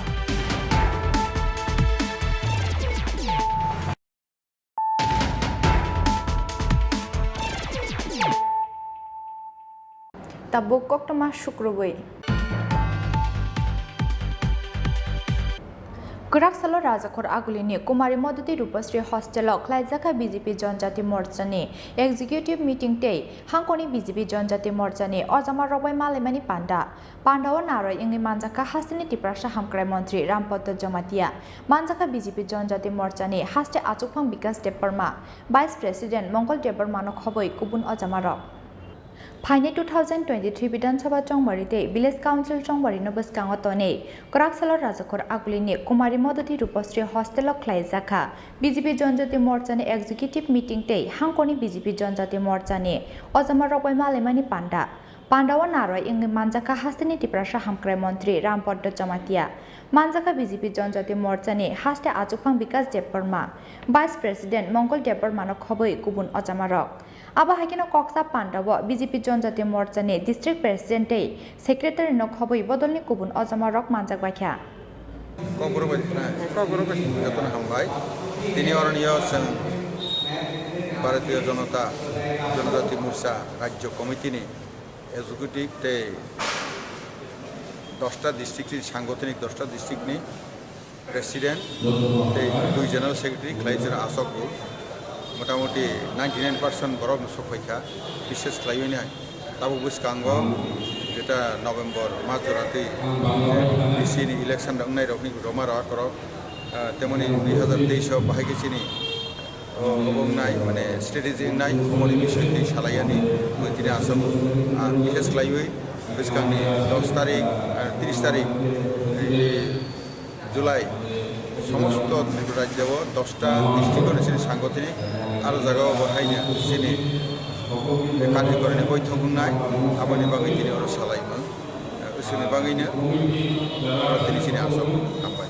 [SPEAKER 1] Tabuk koktoma Shukrugui. Kraksalo Rajakhor Agulini Kumari Modudi Rupasri Hostel Klaijaka BJP Janjati Morchani Executive Meeting Day Hankoni BJP Janjati Morchani Ojama Robai Malemani Panda Pandawa Nara Ingi Manjaka Hastini Tiprasha Hamkrai Montri Rampoto Jamatia Manjaka BJP Janjati Morchani Haste Achupang Bikas Deparma Vice President Mongol Deparmano Khoboi Kubun Ojamarok फाइने 2023 Vidhan Sabha चंगबारीते village council चंगबारीनो बसकांग तने कराकसाल राजाखर आगुलिनि कुमारी मदती Rupashree hostel ख्लाइजाखा BJP जनजाति मोर्चानि executive meeting ते हांकोनी BJP जनजाति मोर्चानि अजमा रबाय मालेमानि पांडावा नारय इंग मानजाका हास्तेनि टिप्रासा हामक्राय मंत्री रामपद्द Jamatia मानजाका BJP जनजाति मोर्चानि हास्ते आजुफां विकास Debbarma vice president मंगल देबबर्मानो खबै गुबुन अजमारक आबा हाकिनो कक्सा पांडावा बीजेपी जनजाति मोर्चानि डिस्ट्रिक्ट प्रेसिडेंट सेक्रेटारि नो खबै बदलनि गुबुन अजमारक मानजाक बाख्या
[SPEAKER 4] kokborok जतन हामबाय दिनै अरनिय जों भारतीय जनजाति मोर्चा राज्य कमिटिनि एजुकेटिव ते 10टा डिस्ट्रिक्टनि सांगठनिक 10टा डिस्ट्रिक्टनि प्रेसिडेंट ते 2 जनरल सेक्रेटारि खालायजों आसगु मोटामुटी 99% बरफ सफायखा विशेष खालायनाय ताबो बसकांगो जेटा नवेम्बर मार्चराते बिसिनि इलेक्शन दंनाय रखनि रोमा राकर तेमनि 2023 बाहायगिसिनि अबंनाय माने स्ट्रेटेजी नाय खमनि बिषयनि सालायानि मोदिनि आसाम आर विशेष खालायै बसकांनि 10 तारिख आर 30 तारिख जुलाई समस्त त्रिपुरा राज्य 10टा डिस्ट्रिक्टनि सांगठनिक आरो जायगायाव बाहायनो सिनि कार्यकरणी बैठक नाय आबानि बागै दिनै अर सालायमोन उसनि बागैनो दिनैसिनि आसाम हामबाय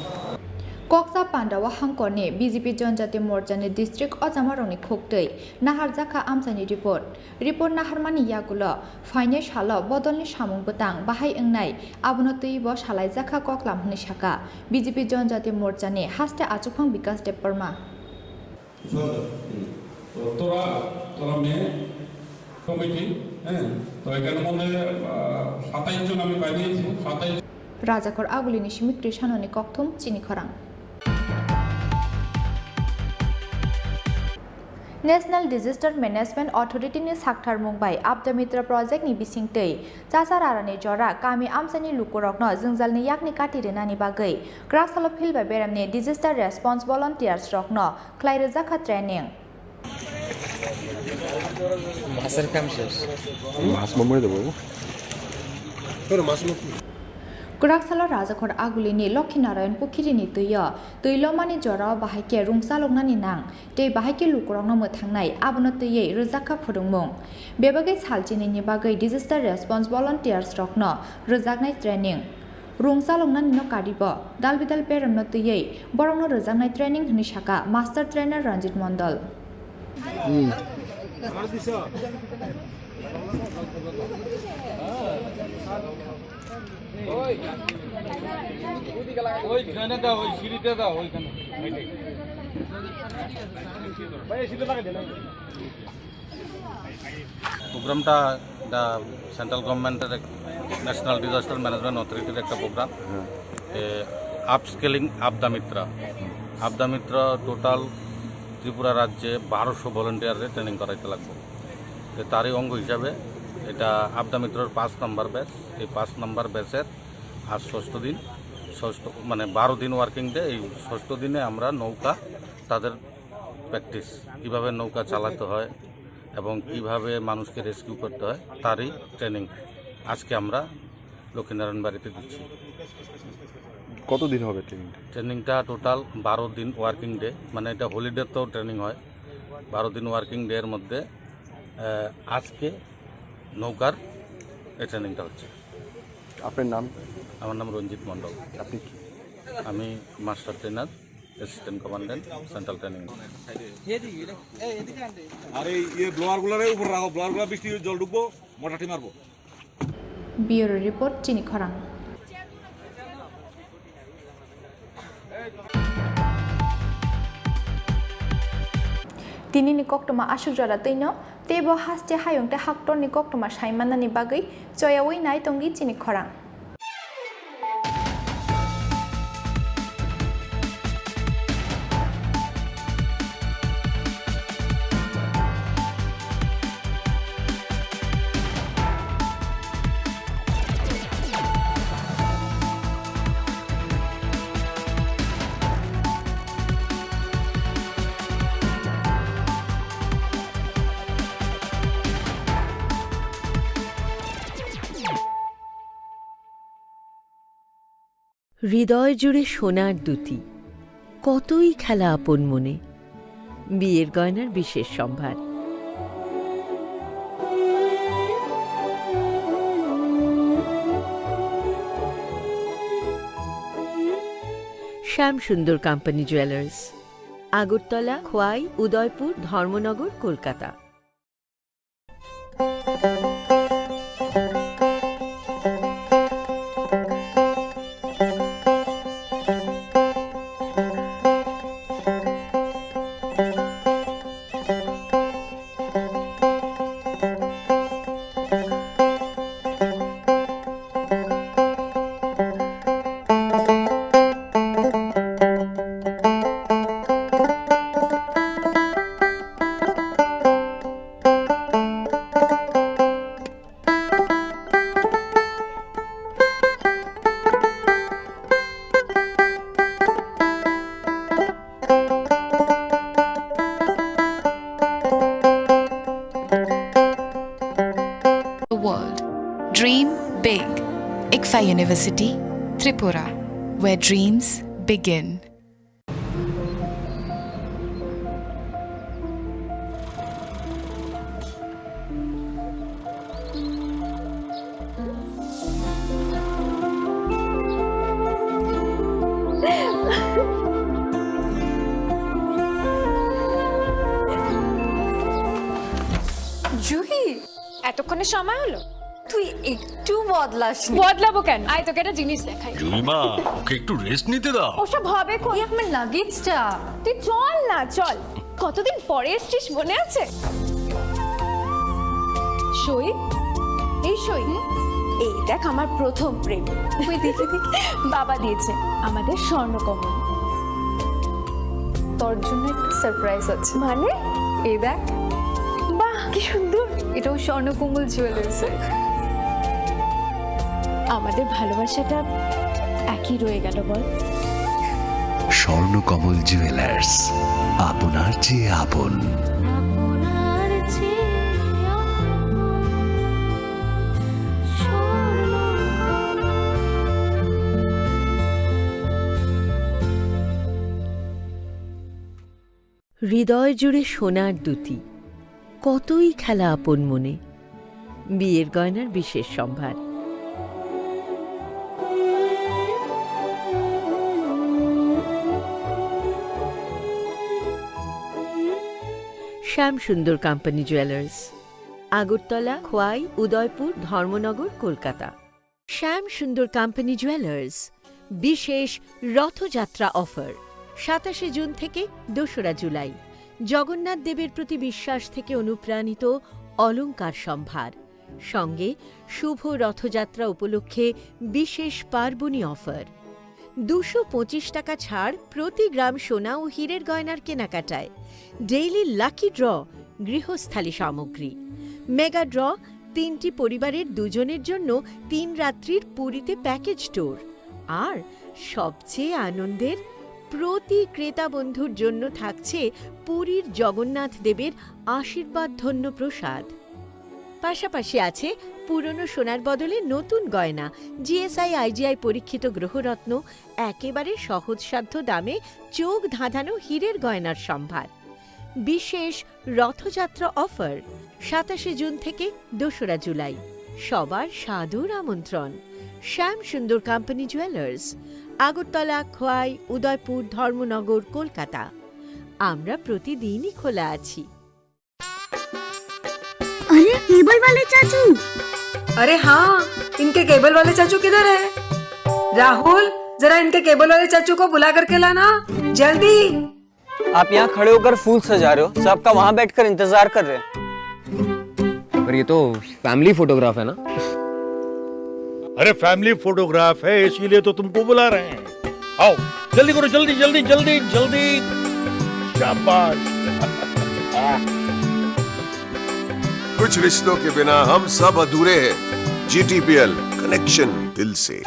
[SPEAKER 1] कक्सा पांडावा हांकोरनि बीजेपी जनजाति मोर्चानि डिस्ट्रिक्ट अजामारनि खुक्तै नाहार जाखा आमसानि रिपोर्ट नाहारमानि यागुल फाइने साल बदलनि सामुं बतां बाहाय ओंनाय आबनो तैब सालाय जाखा कक्लाम हनि साका बीजेपी जनजाति मोर्चानि हास्ते आचुफां विकास देबबर्मा
[SPEAKER 16] তোরা মেয়ে কমিটি হ্যাঁ তো এখানে মধ্যে 27 জন আমি পাইয়েছি 27
[SPEAKER 1] राजाखर आगुलिनि सिमिक्रि साननि कक्थुम चिनि खरां नेशनल डिजास्टर मैनेजमेंट अथॉरिटी नि साक्थार मुंबाई आब्दा मित्र प्रोजेक्ट नि बिसिंगतै चाचार आरानि जरा कामी आमसानि लुकुरकनो जोंजालनि याकनि काटिरेनानि बागै क्राकसाल फिल बाय बेरामनि डिजास्टर रेस्पॉन्स वॉलंटियर्स रकनो क्लाइरोजाखा ट्रेनिंग
[SPEAKER 17] मासर काम शेष
[SPEAKER 5] मास ममरे देबो
[SPEAKER 17] তোর মাছ মুখ
[SPEAKER 1] क्राकसाल राजाखर आगुलिनि लक्ष्मीनारायण पुखिरिनि तैलमानि जरा बाहायके रुंसालंनानि नां दै बाहायके लुकुरकनो मोथांनाय आबनो तैयै रोजाखा फुदुंमुं बेबागै सालचिनिनि बागै डिजास्टर रेस्पॉन्स वॉलंटियर्स रकनो रोजाकनाय ट्रेनिंग रुंसालंनानि न कादिब दालबिदाल बेरामनो तैयै बरंनो रोजाकनाय ट्रेनिंग हनि साका मास्टर ट्रेनर रंजित मंडल
[SPEAKER 11] ওইখানে দাও ওই সিঁড়িতে দাও ওইখানে প্রোগ্রামটা সেন্ট্রাল গভর্নমেন্টের ন্যাশনাল ডিজাস্টার ম্যানেজমেন্ট অথরিটির একটা প্রোগ্রাম আপস্কেলিং আবদা মিত্র টোটাল ত্রিপুরা রাজ্যে 1200 ভলেন্টিয়ারের ট্রেনিং করাইতে লাগবে তারই অঙ্গ হিসাবে এটা আবদা মিত্রর 5 নম্বর ব্যাচ এই 5 নম্বর ব্যাচের আজ 6ষ্ঠ দিন মানে 12 দিন ওয়ার্কিং ডে এই 6ষ্ঠ দিনে আমরা নৌকা তাদের প্র্যাকটিস কিভাবে নৌকা চালাতে হয় এবং কিভাবে মানুষকে রেস্কিউ করতে হয় তারই ট্রেনিং আজকে আমরা লক্ষ্মীনারায়ণ বাড়িতে দিচ্ছি
[SPEAKER 5] কতদিন হবে
[SPEAKER 2] ট্রেনিংটা টোটাল 12 দিন ওয়ার্কিং ডে মানে এটা হলিডেতেও ট্রেনিং হয় 12 দিন ওয়ার্কিং ডে এর মধ্যে আজকে নৌকার এই ট্রেনিংটা হচ্ছে
[SPEAKER 5] আপনার নাম
[SPEAKER 2] আমার নাম রঞ্জিত মণ্ডল
[SPEAKER 5] আপনি
[SPEAKER 2] আমি master trainer assistant commandant central training
[SPEAKER 11] আরে এই ব্লোয়ারগুলোরে উপর রাখো ব্লোয়ারগুলো বৃষ্টি জল ঢুকবো মোটাটি মারবো
[SPEAKER 1] ব্যুরো রিপোর্ট চিনি খরাং তিনি নিকক্তমা আশুক জরা তৈন तेबो हास्ते हायुंते हाक्टर निकक्तमा साइमानानि बागै जयावै नाय तंगि चिनि खरां
[SPEAKER 18] হৃদয় জুড়ে সোনার দুটি, কতই খেলা আপন মনে, বিয়ের গয়নার বিশেষ সম্ভার। শ্যাম সুন্দর company jewellers, Agartala, Khowai, Udaipur, Dharmanagar, Kolkata.
[SPEAKER 15] Dream big. ICFA University, Tripura, where dreams begin.
[SPEAKER 13] Juhi, এতক্ষণে সময় হলো? তুই একটু বদলাস। বদলাবো কেন? আয় তোকে একটা জিনিস দেখাই।
[SPEAKER 14] জুলিমা, ওকে একটু রেস্ট নিতে দাও।
[SPEAKER 13] ওসব হবে কই? আমার লাগেজটা। তুই চল না, চল। কতদিন পরে এসেছিস, মনে আছে? সই, এই সই, এই দেখ আমার প্রথম প্রেম। তুই দেখে বাবা দিয়েছে আমাদের স্বর্ণকমল। তোর জন্য একটা সারপ্রাইজ আছে। মানে? এই দেখ। বাহ, কি সুন্দর। এটাও স্বর্ণকমল জুয়েলার্সের। আমাদের ভালোবাসাটা একই রয়ে গেল বল।
[SPEAKER 14] স্বর্ণকমল জুয়েলার্স, আপনার চেয়ে আপন।
[SPEAKER 18] হৃদয় জুড়ে সোনার দুটি, কতই খেলা আপন মনে, বিয়ের গয়নার বিশেষ সম্ভার। শ্যাম সুন্দর কোম্পানি জুয়েলার্স, আগরতলা, খোয়াই, উদয়পুর, ধর্মনগর, কলকাতা। শ্যাম সুন্দর কোম্পানি জুয়েলার্স বিশেষ রথযাত্রা অফার 27 জুন থেকে 2রা জুলাই। জগন্নাথ দেবের প্রতি বিশ্বাস থেকে অনুপ্রাণিত অলংকার সম্ভার, সঙ্গে শুভ রথযাত্রা উপলক্ষে বিশেষ পার্বণী অফার। 225 টাকা ছাড় প্রতি গ্রাম সোনা ও হীরের গয়নার কেনাকাটায়। ডেইলি লাকি ড্র গৃহস্থালী সামগ্রী। মেগা ড্র 3টি পরিবারের 2জনের জন্য 3 রাত্রির পুরীতে প্যাকেজ ট্যুর। আর সবচেয়ে আনন্দের, প্রতি ক্রেতা বন্ধুর জন্য থাকছে পুরীর জগন্নাথ দেবের আশীর্বাদ ধন্য প্রসাদ। পাশাপাশি আছে পুরনো সোনার বদলে নতুন গয়না, জিএসআই আইজিআই পরীক্ষিত গ্রহরত্ন, একেবারে সহজসাধ্য দামে চোখ ধাঁধানো হীরের গয়নার সম্ভার। বিশেষ রথযাত্রা অফার 27 জুন থেকে 2রা জুলাই। সবার সাদর আমন্ত্রণ। শ্যাম সুন্দর কোম্পানি জুয়েলার্স, আগরতলা, খোয়াই, উদয়পুর, ধর্মনগর, কলকাতা। আমরা প্রতিদিনই খোলা আছি।
[SPEAKER 19] अरे केबल वाले चाचू। अरे हाँ, इनके केबल वाले चाचू किधर है? राहुल, जरा इनके केबल वाले चाचू को बुला करके लाना जल्दी।
[SPEAKER 20] आप यहाँ खड़े होकर फूल सजा रहे हो, सबका वहाँ बैठकर इंतजार कर रहे हैं।
[SPEAKER 17] पर ये तो फैमिली फोटोग्राफ है ना?
[SPEAKER 21] अरे फैमिली फोटोग्राफ है, इसीलिए तो तुमको बुला रहे हैं। आओ जल्दी करो, जल्दी जल्दी जल्दी जल्दी। शाबाश।
[SPEAKER 22] कुछ रिश्तों के बिना हम सब अधूरे हैं। GTPL, कनेक्शन दिल से।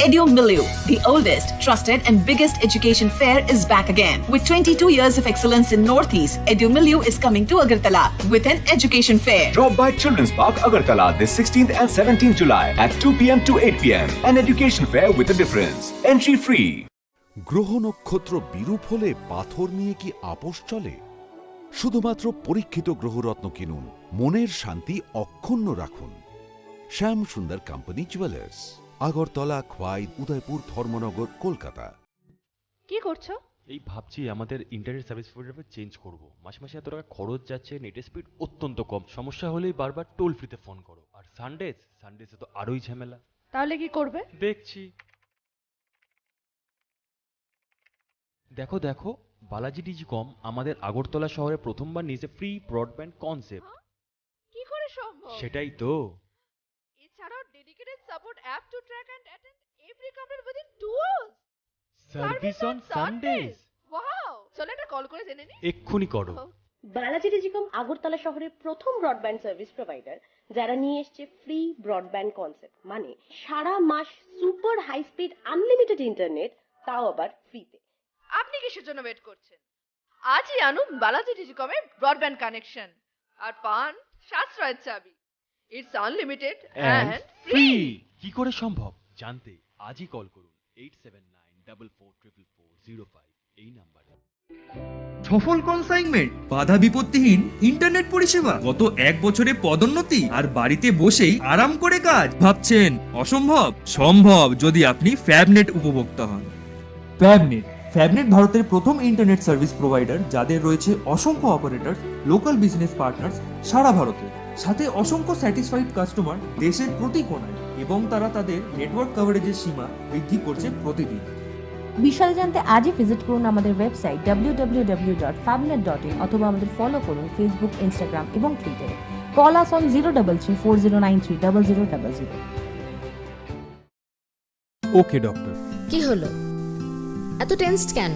[SPEAKER 3] EduMillu, the oldest, trusted and biggest education fair is back again. With 22 years of excellence in Northeast, EduMillu is coming to Agartala with an education fair.
[SPEAKER 6] Drop by Children's Park, Agartala this 16th and 17th July at 2 p.m. to 8 p.m. An education fair with a difference. Entry free.
[SPEAKER 23] গ্রহ নক্ষত্র বিরূপ হলে পাথর নিয়ে কি আপোষ চলে? শুধুমাত্র পরীক্ষিত গ্রহরত্ন কিনুন, মনের শান্তি অক্ষুণ্ণ রাখুন। শ্যাম সুন্দর কোম্পানি জুয়েলার্স, আগরতলা, খোয়াই, উদয়পুর, ধর্মনগর, কলকাতা।
[SPEAKER 24] কি করছো? এই ভাবছি আমাদের ইন্টারনেট সার্ভিস প্রোভাইডার চেঞ্জ করব। মাসে মাসে এত টাকা খরচ যাচ্ছে, নেটের স্পিড অত্যন্ত কম, সমস্যা হলেই বারবার টোল ফ্রিতে ফোন করো। আর সানডেজে তো আরোই ঝামেলা। তাহলে কি করবে? দেখছি। দেখো বালাজি ডিজিকম আমাদের আগরতলা শহরে প্রথমবার নিয়েছে ফ্রি ব্রডব্যান্ড কনসেপ্ট।
[SPEAKER 1] কি করে সম্ভব?
[SPEAKER 24] সেটাই তো।
[SPEAKER 1] এছাড়াও dedicated support app to track and attend every complaint within 2 hours.
[SPEAKER 24] Service on Sundays.
[SPEAKER 1] Wow, চলো একটা কল করে জেনে নি।
[SPEAKER 24] এক্ষুনি করো।
[SPEAKER 25] বালাজি ডিজিকম আগরতলা শহরের প্রথম ব্রডব্যান্ড সার্ভিস প্রোভাইডার, যারা নিয়ে এসেছে ফ্রি ব্রডব্যান্ড কনসেপ্ট, মানে সারা মাস super high speed unlimited internet, তাও আবার ফ্রিতে।
[SPEAKER 1] আপনি কিসের জন্য ওয়েট করছেন? আজই আনুন বালাজি ডিজিকমের ব্রডব্যান্ড কানেকশন আর পান সাশ্রয়ের চাবি। It's unlimited and free.
[SPEAKER 24] কি করে সম্ভব জানতে আজই কল করুন 8794440405 এই নম্বরে।
[SPEAKER 26] সফল কনসাইনমেন্ট, বাধা বিপত্তিহীন ইন্টারনেট পরিষেবা, গত 1 বছরে পদোন্নতি, আর বাড়িতে বসেই আরাম করে কাজ। ভাবছেন অসম্ভব? সম্ভব যদি আপনি ফ্যাবনেট উপভোক্তা হন। ফ্যাবনেট ভারতের প্রথম ইন্টারনেট সার্ভিস প্রোভাইডার, যাদের রয়েছে অসংখ্য অপারেটর, লোকাল বিজনেস পার্টনার্স সারা ভারতে, সাথে অসংখ্য স্যাটিসফাইড কাস্টমার দেশের প্রতি কোণায়, এবং তারা তাদের নেটওয়ার্ক কভারেজের সীমা বৃদ্ধি করছে প্রতিদিন।
[SPEAKER 27] বিশাল জানতে আজই ভিজিট করুন আমাদের ওয়েবসাইট www.fabnet.in অথবা আমাদের ফলো করুন ফেসবুক, ইনস্টাগ্রাম এবং টুইটারে। Call us on 03340930000।
[SPEAKER 28] Okay doctor.
[SPEAKER 29] কি হলো, এত টেনসড কেন?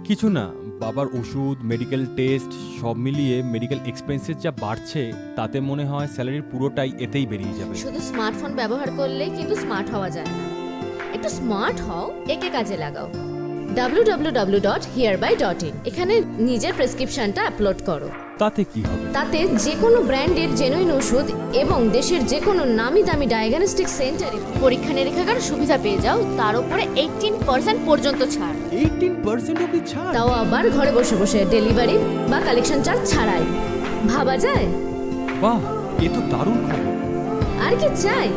[SPEAKER 28] কিছু না, বাবার ওষুধ, মেডিকেল টেস্ট সব মিলিয়ে মেডিকেল এক্সপেন্সেস যা বাড়ছে, তাতে মনে হয় স্যালারির পুরোটাই এতেই বেরিয়ে যাবে।
[SPEAKER 29] শুধু স্মার্টফোন ব্যবহার করলে কিন্তু স্মার্ট হওয়া যায় না। একটু স্মার্ট হও, একে কাজে লাগাও। www.hereby.in এখানে নিজের প্রেসক্রিপশনটা আপলোড করো।
[SPEAKER 28] তাতে কি হবে?
[SPEAKER 29] তাতে যে কোনো ব্র্যান্ডের জেনুইন ওষুধ এবং দেশের যে কোনো নামি দামি ডায়াগনস্টিক সেন্টারে পরীক্ষা নিরীক্ষার সুবিধা পেয়ে যাও, তার উপরে 18% পর্যন্ত ছাড়।
[SPEAKER 28] 18% অবধি ছাড়?
[SPEAKER 29] তাও আবার ঘরে বসে বসে, ডেলিভারি বা কালেকশন চার্জ ছাড়াই। ভাবা যায়?
[SPEAKER 28] বাহ, এ তো দারুণ খবর।
[SPEAKER 29] আর কি চাই?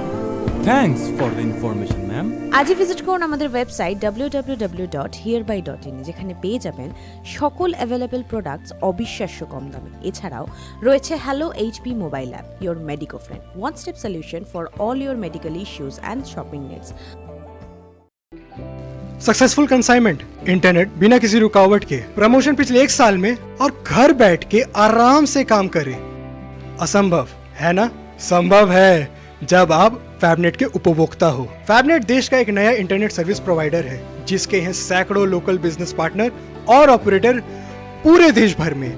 [SPEAKER 28] Thanks for the information ma'am.
[SPEAKER 27] আজই ভিজিট করুন আমাদের ওয়েবসাইট www.hereby.in, যেখানে পেয়ে যাবেন সকল অ্যাভেলেবল প্রোডাক্টস অবিশ্বাস্য কম দামে। এছাড়াও রয়েছে hello HP mobile app, your medico friend, one step solution for all your medical issues and shopping needs.
[SPEAKER 30] Successful consignment, internet बिना किसी रुकावट के, प्रमोशन पिछले 1 साल में और घर बैठ के आराम से काम करें। असंभव है ना? संभव है जब आप फैबनेट के उपभोक्ता हो। फैबनेट देश का एक नया इंटरनेट सर्विस प्रोवाइडर है, जिसके हैं सैकड़ों लोकल बिजनेस पार्टनर और ऑपरेटर पूरे देश भर में।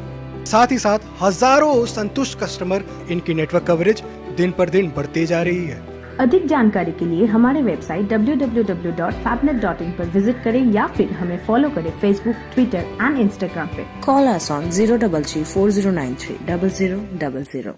[SPEAKER 30] साथ ही साथ हजारों संतुष्ट कस्टमर। इनकी नेटवर्क कवरेज दिन पर दिन बढ़ती जा रही है।
[SPEAKER 27] अधिक जानकारी के लिए हमारे वेबसाइट www.fabnet.in पर विजिट करें या फिर हमें फॉलो करें फेसबुक, ट्विटर एंड इंस्टाग्राम पे। Call us on 03340930000।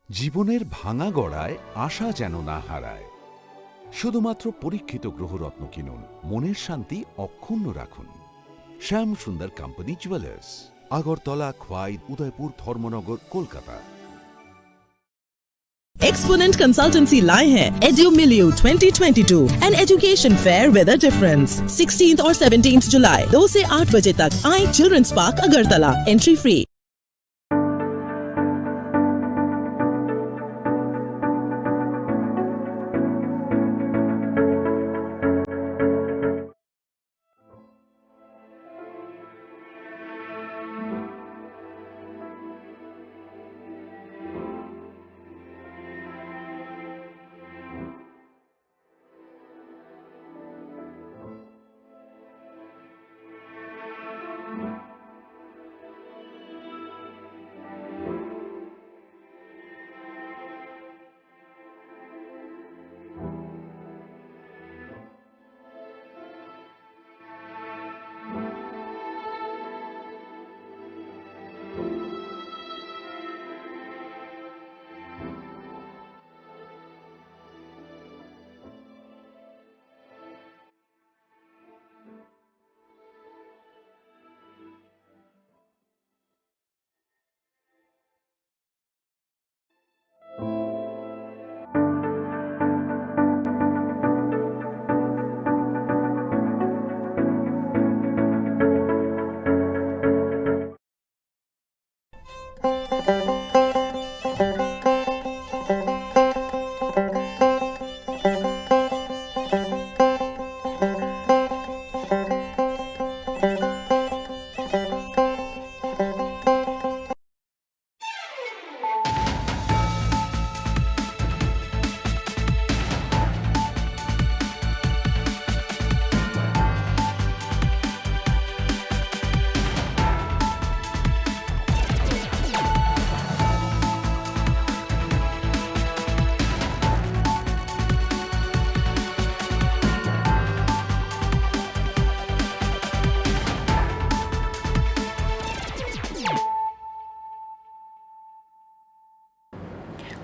[SPEAKER 23] জীবনের ভাঙা গড়ায় আশা যেন না হারায়। শুধুমাত্র পরীক্ষিত গ্রহরত্ন কিনুন, মনের শান্তি অক্ষুণ্ণ রাখুন। শ্যাম সুন্দর company jewellers, Agartala, Khowai, Udaipur, Dharmanagar, Kolkata.
[SPEAKER 2] Exponent Consultancy लाए हैं EduMilieu 2022 an education fair with a difference 16th और 17th जुलाई 2 से 8 बजे तक आई children's park Agartala entry free.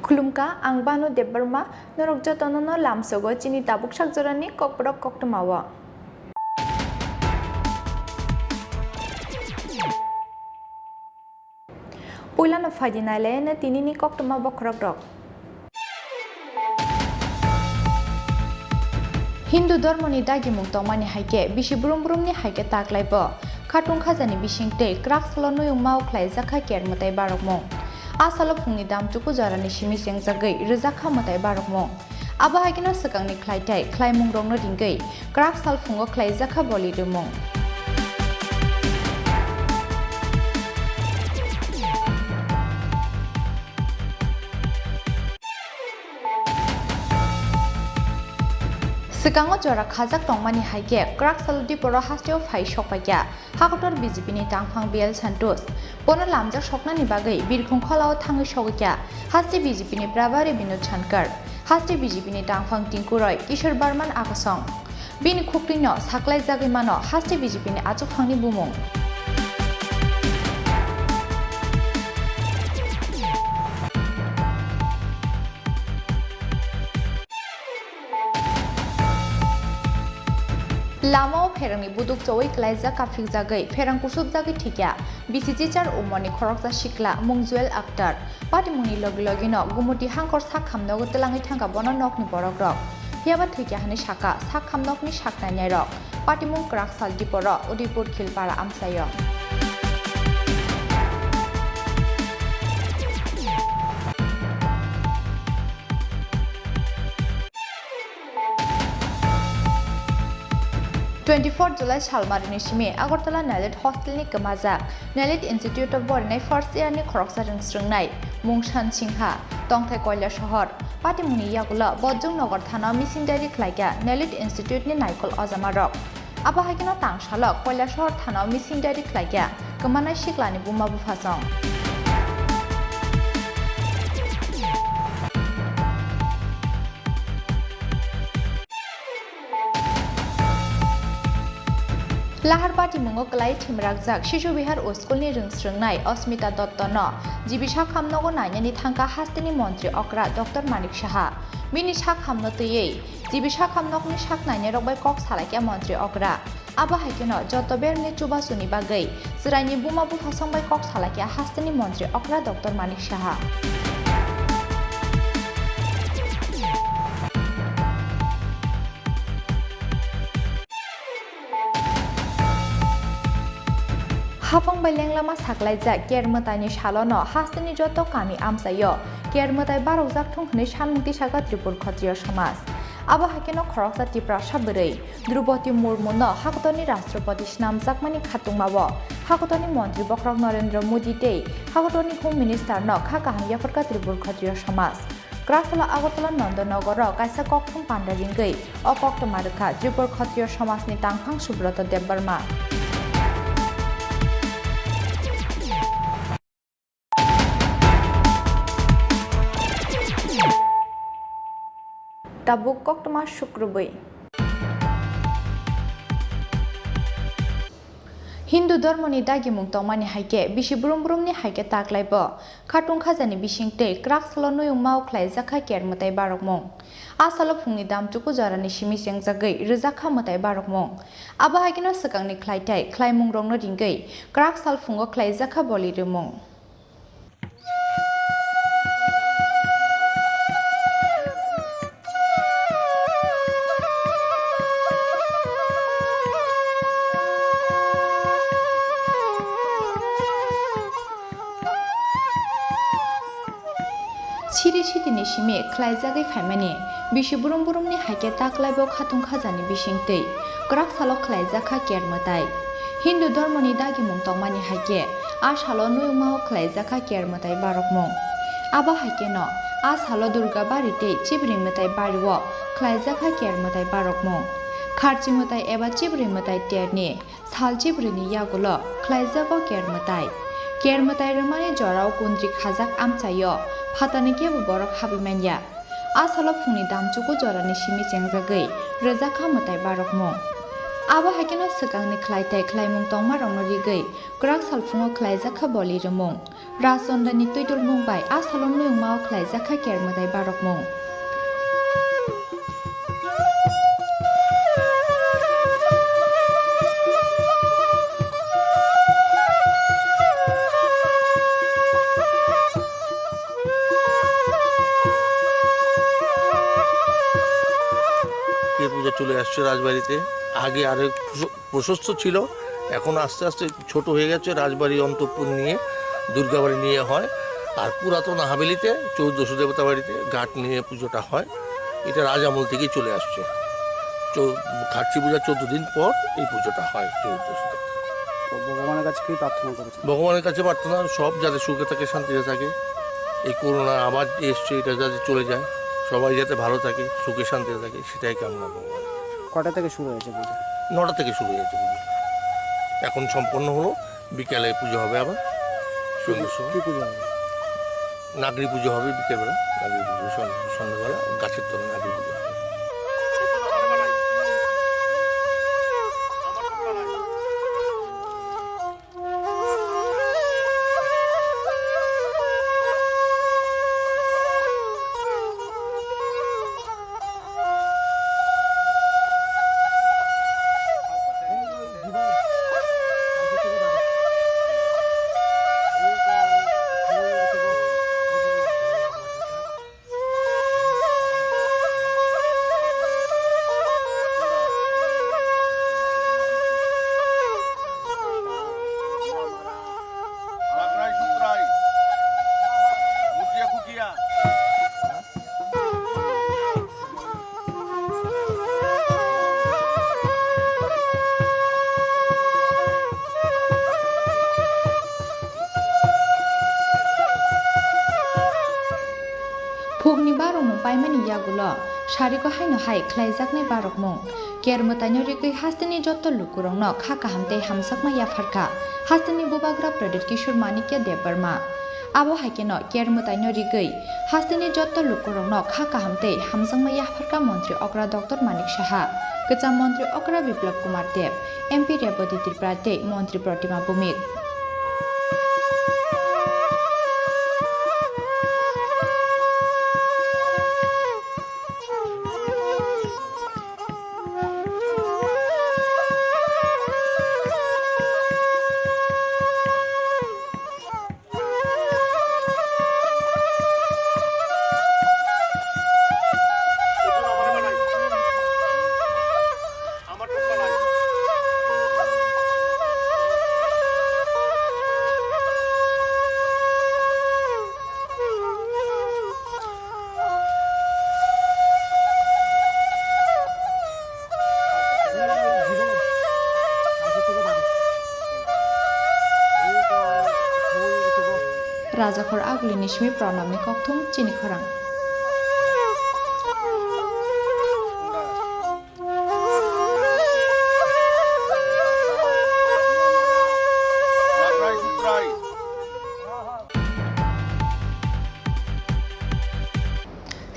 [SPEAKER 1] खुलुमका आं बानु देबबर्मा नरक जतननो लामसोगो चिनि ताबुक साकजरानि ककबरक कक्तमावा पुइलानो फाइदिनाले न तिनिनि कक्तमा बखरक रक हिंदू धर्मनि दागि मुक्तमानि हाइके बिसि ब्रुमब्रुमनि हाइके ताकलाइबो खाटुं खाजानि बिसिंते क्राक्सलो नुयुं मावख्लाय जाखा केरमताय बारकमो आसालो फुंनि दामचुकु जारानि सिमि सेंजागै रोजाखा मताय बारकमो आबा हागिनो सकांनि ख्लायथाय ख्लायमुं रंनो दिंगै क्राक्साल फुंगो ख्लाय जाखा बलिदुमो सिगाङाव जरा खाजाक टंमानि हाइके क्राक्साल डिपरा हास्टेव फाइ सकपाया हाकटर बीजेपीनि तांफां बेल सान्टोस पनो लामजाक सकनानि बागै बिरखुं खलाव थाङै सकया हास्टे बीजेपीनि प्राबारि बिनोद सानकर हास्टे बीजेपीनि तांफां टिंकुरय किशोर बर्मन आकसं बिनि खुक्लिनो साक्लाय जागैमानो हास्टे बीजेपीनि आचुफांनि बुमुं लामाव फेरंनि बुदुक चौई क्लाइजा काफिक जागै फेरंग कुसुक जागै ठिकिया बीसीजी चार उमरनि खरकजा सिक्ला मुंजुएल अख्तर पाटिमुनि लगे लगेनो गुमुति हांकर साक खामनोगो तलाङै थांगा बनो नकनि बरक रक हियाबा ठिकिया हानि साका साक खामनकनि साकनायनाय रक पाटिमुं क्राक्साल डिपर उदयपुर खिलपारा आमसायो 24 जुलाई सालमारिनि सिमे आगरतला नाइलेट हस्टेलनि गमाजाक नाइलेट इन्स्टिट्यूट अफ बरनाय फार्स्ट इयारनि खरकसा रोंस्रोंनाय मुंसान सिंहा टंथाय कयला शहर पाटिमुनि यागुला बदजों नगर थाना मिसिंदारि ख्लायगा नाइलेट इन्स्टिट्यूटनि नायकल अजामारक आबाहागिनो तांसालक कयला शहर थाना मिसिंदारि ख्लायगा गमानाय सिक्लानि बुमा बुफासं लाहार पार्टी मुंगो कलाई थिमरागजाक शिशु बिहार स्कुलनि रोंस्रोंनाय अस्मिता दत्तनो जीबिसा खामनगो नायनायनि थांखा हास्टेनि मन्त्री अक्रा डक्टर मानिक साहा बिनि सा खामनो तैयै जीबिसा खामनगनि साक नायनाय रगबाय कक सालायकिया मन्त्री अक्रा आबा हायकेनो जतबेरनि चुबासुनि बागै जिरायनि बुमा बुफासंबाय कक सालायकिया हास्टेनि मन्त्री अक्रा डक्टर मानिक साहा হাফংবাই লেংলামা সাকলাইজা কেরমতাইনি সালনো হাস্তিনি যত কামি আমসাইয় কেরমতাই বারক জাকথং হনে সানমুক্তি সাগা ত্রিপুর ক্ষত্রিয় সমাজ আবো হাকেনো খরকসা ত্রিপুরা সাবরৈ দ্রৌপদী মুর্মুনো হাকতনি রাষ্ট্রপতি নামজাকমানি খাতুংমাবো হাকতনি মন্ত্রী বক্রক নরেন্দ্র মোদী তেই হাকতনি হোম মিনিস্টার ন খা কাহামিয়াফরকা ত্রিপুর ক্ষত্রিয় সমাজ গ্রাফলা আগরতলা নন্দনगर কাইসা ককথং পান্ডারিঙ্গৈ অকক্তমারুখা ত্রিপুর ক্ষত্রিয় সমাজনি তাংফাং Subrata Debbarma tabuk kok toma শুক্রবৈ Hindu ধর্মনি দাগিমুং তমানি হাইকে বিশি ব্রুমব্রুমনি হাইকে তাকলাইব খাটুং খাজানি বিশিংতে ক্রাকসল নুয়ুং মাওख्लाय जाखा केरमताय बारकमं आसालो फुंनि दामचुकु जरानि सिमि सेंजागै रोजाखा मताय बारकमं आबा हागिनो सकांनि ख्लायथाय ख्लायमुं रंनो रिंगै क्राकसाल फुंगो ख्लाय जाखा बलिरमं सिरि सिरिनि सिमे ख्लायजागै फायमाने बिसि बुरुमबुरुमनि हाइके ताकलायबो खाथुं खाजानि बिसिंतै ग्राकसालो ख्लायजाखा केरमताय हिन्दु धर्मनि दागिमुं तंमानि हाइके आसालो नुयुमाव ख्लायजाखा केरमताय बारकमं आबा हाइके न आसालो दुर्गा बारिते चिब्रिमताय बारिवो ख्लायजाखा केरमताय बारकमं खारचिमताय एबा चिब्रिमताय तेरनि साल चिब्रिनि यागुलो ख्लायजागो केरमताय केरमताय रमानि जराव कुन्द्रि खाजाक आमचायो फातानि केबो बरक हाबिमान्या आसालो फुंनि दामचुकु जरानि सिमि सेंजागै रोजाखा मताय बारकमं आबा हाकेनो सकांनि ख्लायथाय ख्लायमुं तंमा रंनो रिगै ग्राक सालफुङो ख्लायजाखा बलिरमं राजचन्द्रनि तैतुल मुंबाय आसालो नुयुंमाव ख्लायजाखा केरमताय बारकमं
[SPEAKER 4] পূজা চলে আসছে রাজবাড়িতে আগে আরো প্রশস্ত ছিল এখন আস্তে আস্তে ছোট হয়ে গেছে রাজবাড়ি অন্তঃপুর নিয়ে দুর্গাবাড়ি নিয়ে হয় আর পুরাতন হাভেলিতে 14 দেবতা বাড়িতে ঘাট নিয়ে পুজোটা হয় এটা রাজ আমল থেকেই চলে আসছে খাটছি পূজা 14 দিন পর এই পুজোটা হয় 14 ভগবানের কাছে কি প্রার্থনা করেছে ভগবানের কাছে প্রার্থনা সব যাতে সুখে থাকে শান্তিতে থাকে এই করোনা আবার এসছে এটা যাতে চলে যায় সবাই যাতে ভালো থাকে সুখে শান্তিতে থাকে সেটাই কামনা করব কটা থেকে শুরু হয়েছে পুজো 9টা থেকে শুরু হয়েছে পুজো এখন সম্পন্ন হলো বিকেলে পুজো হবে আবার কি পুজো হবে নাগরি পুজো হবে বিকেলবেলা নাগরি পুজো সন্ধ্যাবেলা গাছের তলায় নাগরি পুজো হবে
[SPEAKER 1] फुगनि बारं पाइमानि यागुलो सारिको हाइनो हाइ ख्लायजाकनाय बारकमं केरमतायनो रिगै हास्तिनि जत्त लुकुरंनो खाका हामते हामसाकमा याफारका हास्तिनि बुबाग्रा प्रदीप किशोर मानिक्य देबबर्मा आबो हाइकेनो केरमतायनो रिगै हास्तिनि जत्त लुकुरंनो खाका हामते हामसाकमा याफारका मन्त्री अग्रा डक्टर मानिक साहा गोजाम मन्त्री अग्रा बिप्लब कुमार देव एमपी रेवती त्रिपुरा ते मन्त्री प्रतिमा भूमिक Rajakor agli nishmi pranamni kokthum chini khorang.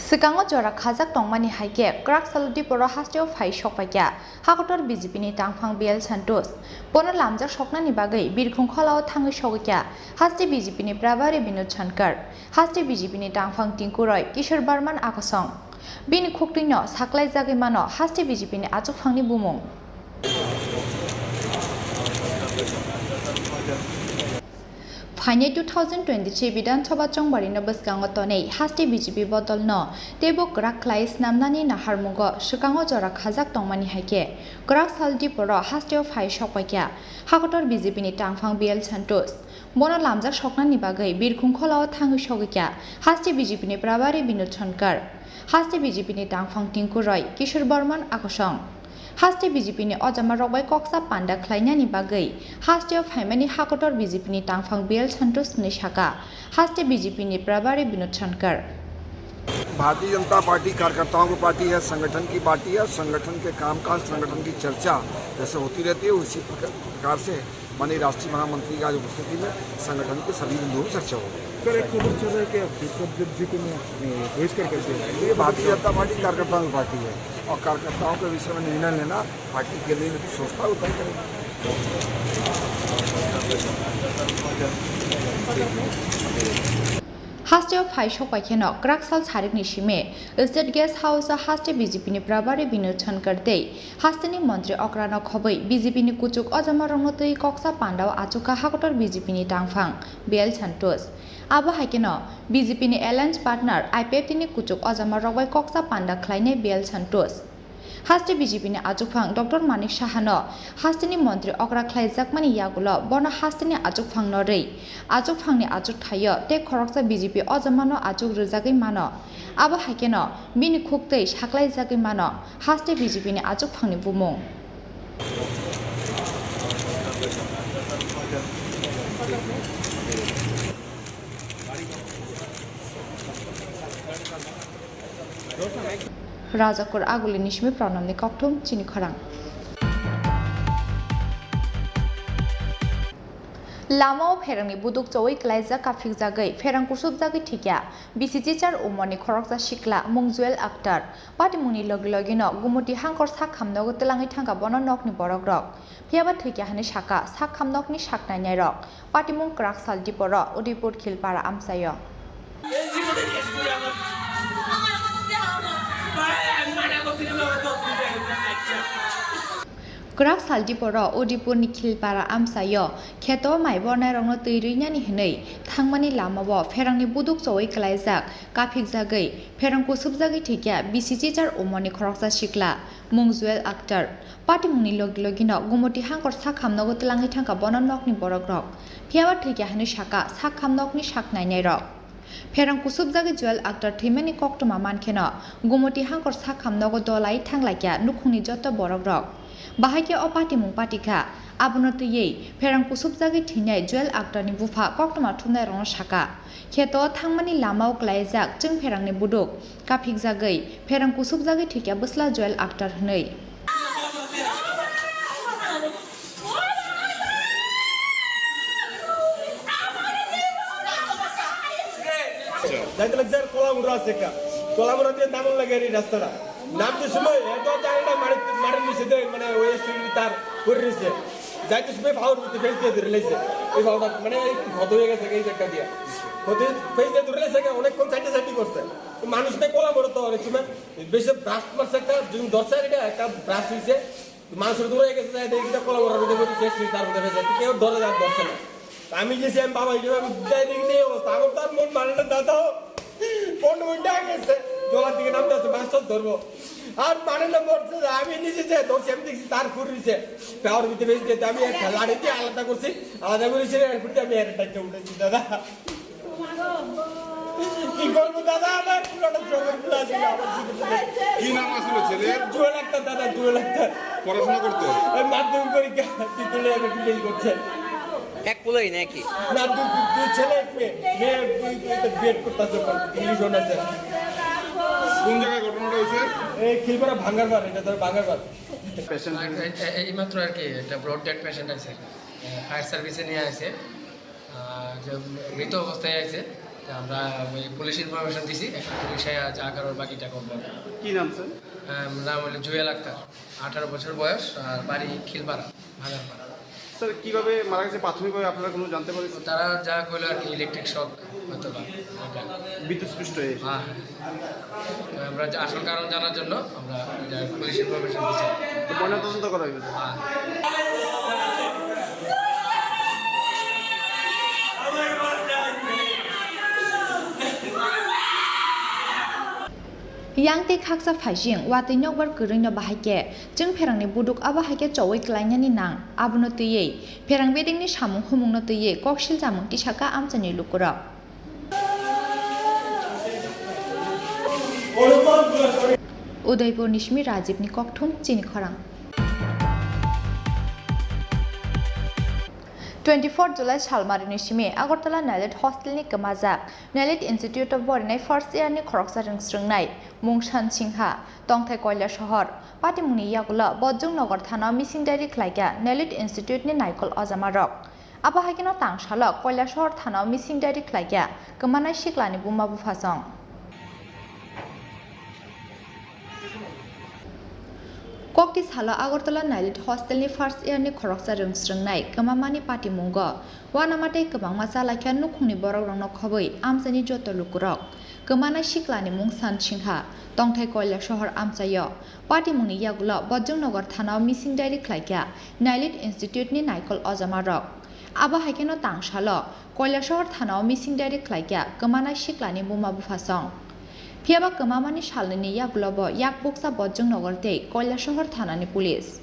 [SPEAKER 1] Sekango jora khajak tongmani haike krak saludi poro hasteo phai shokpakya hakotor BJP ni tangphang BL Santos pono lamjak shoknani bagai birkhung kholao thangi shogkya haste BJP ni Prabari Binod Shankar haste BJP ni tangphang Tingkuroi Kishor Barman akosong bini khuktingno saklai jagi mano haste BJP ni achukphangni bumung Faine 2023 Bidansabha Chongbarino Baskango Tonei Haste BJP Botol No Tebo Grak Klais Namnani Naharmugo Shikango Jora Khajak Tongmani Haike Grak Saldi Poro Hasteo Phai Shokpakya Hakotor BJP ni Tangphang BL Santos Mono Lamjak Shoknani Bagai Birkhung Kholao Thangi Shogikya Haste BJP ni Prabari Binod Shankar Haste BJP ni Tangphang Tingkuroi Kishor Barman akosong Haste BJP ni Ojama Rokbai Koksa Panda Klainani Bagai Haste of Haimani Hakotor BJP ni Tangphang BL Santos ni Shaka Haste BJP ni Prabari Binod Shankar
[SPEAKER 5] Bharatiya Janata party कार्यकर्ताओं की party है, संगठन की party है। संगठन के कामकाज, संगठन की चर्चा जैसे होती रहती है उसी प्रकार से माननीय राष्ट्रीय महामंत्री का उपस्थिति में संगठन के सभी बिंदुओं की चर्चा होगी।
[SPEAKER 7] सर एक खबर चल रहा है कि
[SPEAKER 5] ये भारतीय जनता पार्टी कार्यकर्ताओं की पार्टी है और कार्यकर्ताओं के विषय में निर्णय लेना पार्टी के लिए सोचता है तय करेगी।
[SPEAKER 1] Haste of Phai Shokpakya Kraksal Sarik Nishime State Guest House Haste BJP ni Prabari Binod Shankar Dei Haste ni Mantri Okrano Khoboi BJP ni Kuchuk Ojama Rongotoi Koksa Pandao Achuka Hakotor BJP ni Tangphang BL Santos Abo Hakeno BJP ni alliance partner IPF ni Kuchuk Ojama Rongbai Koksa Panda Klaine BL Santos Haste BJP ni Achukphang Dr. Manik Shahano Haste ni Mantri Okra Khlaijakmani Yagulo Bono Haste ni Achukphang no rei Achukphang ni achuk thayo te khoroksa BJP Ojamano achuk rujagi mano Abo hakeno bini khuktei saklai jagi mano Haste BJP ni Achukphang ni bumung Rajakor aguli nishmi pranamni kokthum chini khorang Lama Ferangni Buduk Choi Klaiza Kafik Zagai Ferang Kusub Zagi Tikya BCG Char Umoni Khoroksa Shikla Mungzuel Akhtar Patimuni Logilogino Gumuti Hankor Sakhamnog Telangi Thanga Bono Nokni Borok Rok Piaba Tikya Hani Shaka Sakhamnokni Shakna Nyarok Patimung Krak Saldi Poro Udipur Khilpara Amsayo Krak Saldi Poro Udipur Khilpara Amsayo Kheto Maibona Rongno Tirinyani Hinei Thangmani Lamawo Ferangni Buduk Choi Klaijak Kafik Zagai Ferang Kusub Zagi Tikya BCG Char Umoni Khoroksa Shikla Mungzuel Akhtar Patimuni Logilogino Gumuti Hankor Sakhamnogo Telangi Thangka Bono Nokni Borok Rok Piawa Tikya Hani Shaka Sakhamnokni Shaknai Nairok Ferang Kusub Zagi Joel Akhtar Thimani Koktoma Mankeno Gumuti Hankor Sakhamnogo Dolai Thanglakya Nukhungni Joto Borok Rok Bahaya opati mung patika abonoti ye Ferang Kusub Zagi Thinyai Joel Akhtar ni bufa koktoma thumnai rong shaka Kheto thangmani lamao klaijak jeng Ferang ni buduk Kafik Zagai Ferang Kusub Zagi Thikya Busla Joel Akhtar hnei
[SPEAKER 8] Dagelakjar kolamura seka kolamura te namon lageri rastara namte সময় এত জায়গাটা মারি নিছে দে মানে West তার করিছে যাইতে সময় পাওয়ার মধ্যে ফেস দিয়ে ধরেছে এই পাওয়ারটা মানে হদ হয়ে গেছে এই জায়গা দিয়া হতে ফেস দিয়ে ধরেছে অনেক কোন সাইডে সাইডে করছে মানুষটা কোলামুরা তো অনেক সময় বেশি ব্রাস্ট মারছে একটা যদি দর্শা একটা ব্রাস্ট হইছে মানুষের দূরে গেছে যায় এইটা কোলামুরা রোদে করে শেষ তার মধ্যে ফেসে কেউ ধরে যায় দর্শা না আমি গেছি আমি বাবা হিসেবে আমি যাই দেখি এই অবস্থা আমার তার মন মারাটা দাদাও কোন মনটা গেছে জলার দিকে নামতে আছে মাছ ধরবো আর মানে না মরছে আমি নিজে যে দর্শি আমি দেখছি তার ফুরিছে পাওয়ার ভিতরে বেশি যেতে আমি একটা লাড়ি দিয়ে আলাদা করছি আলাদা করেছি আমি একটা উঠেছি দাদা কি করবো দাদা, আমার পুরোটা জমির ফুল আছে আমার জীবনে।
[SPEAKER 7] কি নাম আসলে ছেলের?
[SPEAKER 8] জুয়েল আক্তার দাদা, জুয়েল আক্তার।
[SPEAKER 7] পড়াশোনা করতে?
[SPEAKER 8] মাধ্যমিক পরীক্ষা দিতে এখন ফেল করছে।
[SPEAKER 20] এক পুলোই নাকি?
[SPEAKER 8] না, দুই ছেলে এক মেয়ে। মেয়ে বিএড করতেছে, ইংলিশ অনার্সে।
[SPEAKER 7] কোন জায়গায় ঘটনাটা হয়েছে?
[SPEAKER 8] এই খিলপাড়া ভাঙ্গারবার, এটা ধর ভাঙ্গারবার।
[SPEAKER 9] এইমাত্র আর কি একটা ব্রড ডেড পেশেন্ট আছে, ফায়ার সার্ভিসে নিয়ে আসে, যে মৃত অবস্থায় আছে। আমরা ওই পুলিশ ইনফরমেশন দিছি, পুলিশে যা কারোর বাকিটা করবো।
[SPEAKER 7] কি নাম স্যার?
[SPEAKER 9] নাম হলো জুয়েল আক্তার, 18 বছর বয়স, আর বাড়ি খিলপাড়া ভাঙারপাড়া।
[SPEAKER 7] স্যার কিভাবে মারা গেছে প্রাথমিকভাবে আপনারা কোনো জানতে পারেন?
[SPEAKER 9] তারা যা করলো আর কি ইলেকট্রিক শক হয়তো বা
[SPEAKER 7] বিদ্যুৎস্পৃষ্ট হয়ে।
[SPEAKER 9] হ্যাঁ, আমরা আসল কারণ জানার জন্য আমরা পুলিশ ইনফরমেশন দিচ্ছি।
[SPEAKER 7] ময়নাতদন্ত করা হয়েছে।
[SPEAKER 1] yang te khaksa phajing wa te nyokbar kuring no bahage jeng pherang ni buduk aba hage chowai klaina ni nang abuno tuyei pherang beding ni samung humung no tuyei koksil jamung ti saka amchani lukura Udaipur Nishmi Rajiv ni kokthum chini khorang 24 July Shalmari Nishimi Agartala Nalet Hostel ni Kamazak Nalet Institute of Borinai First Year ni Khoroksa Rungsrungnai Mungshan Singha Tongthai Koila Shohor Patimuni Yagula Bojjong Nagar Thana Missing Diary Klaiga Nalet Institute ni Naikol Azamarok Abahagino Tangshala Koila Shohor Thana Missing Diary Klaiga Kamanai Shiklani Buma Bufasong Kokti Sala Agartala Nalit Hostel ni First Year ni Khoroksa Rungsrungnai Kamamani Pati Mungo Wanamate Kabang Masala Kyan Nukuni Borok Rangno Khoboi Amsani Joto Lukurok Kamana Shiklani Mungsan Singha Tongthai Koila Shohor Amsayo Pati Muni Yagula Bojjong Nagar Thana Missing Diary Klaiga Nalit Institute ni Naikol Azamarok Aba Hakeno Tangshala Koila Shohor Thana Missing Diary Klaiga Kamana Shiklani Buma Bufasong Phiaba Kamamani Shalini Yaglobo Yak Buksa Bojjong Nogorte Koila Shohor Thanani Police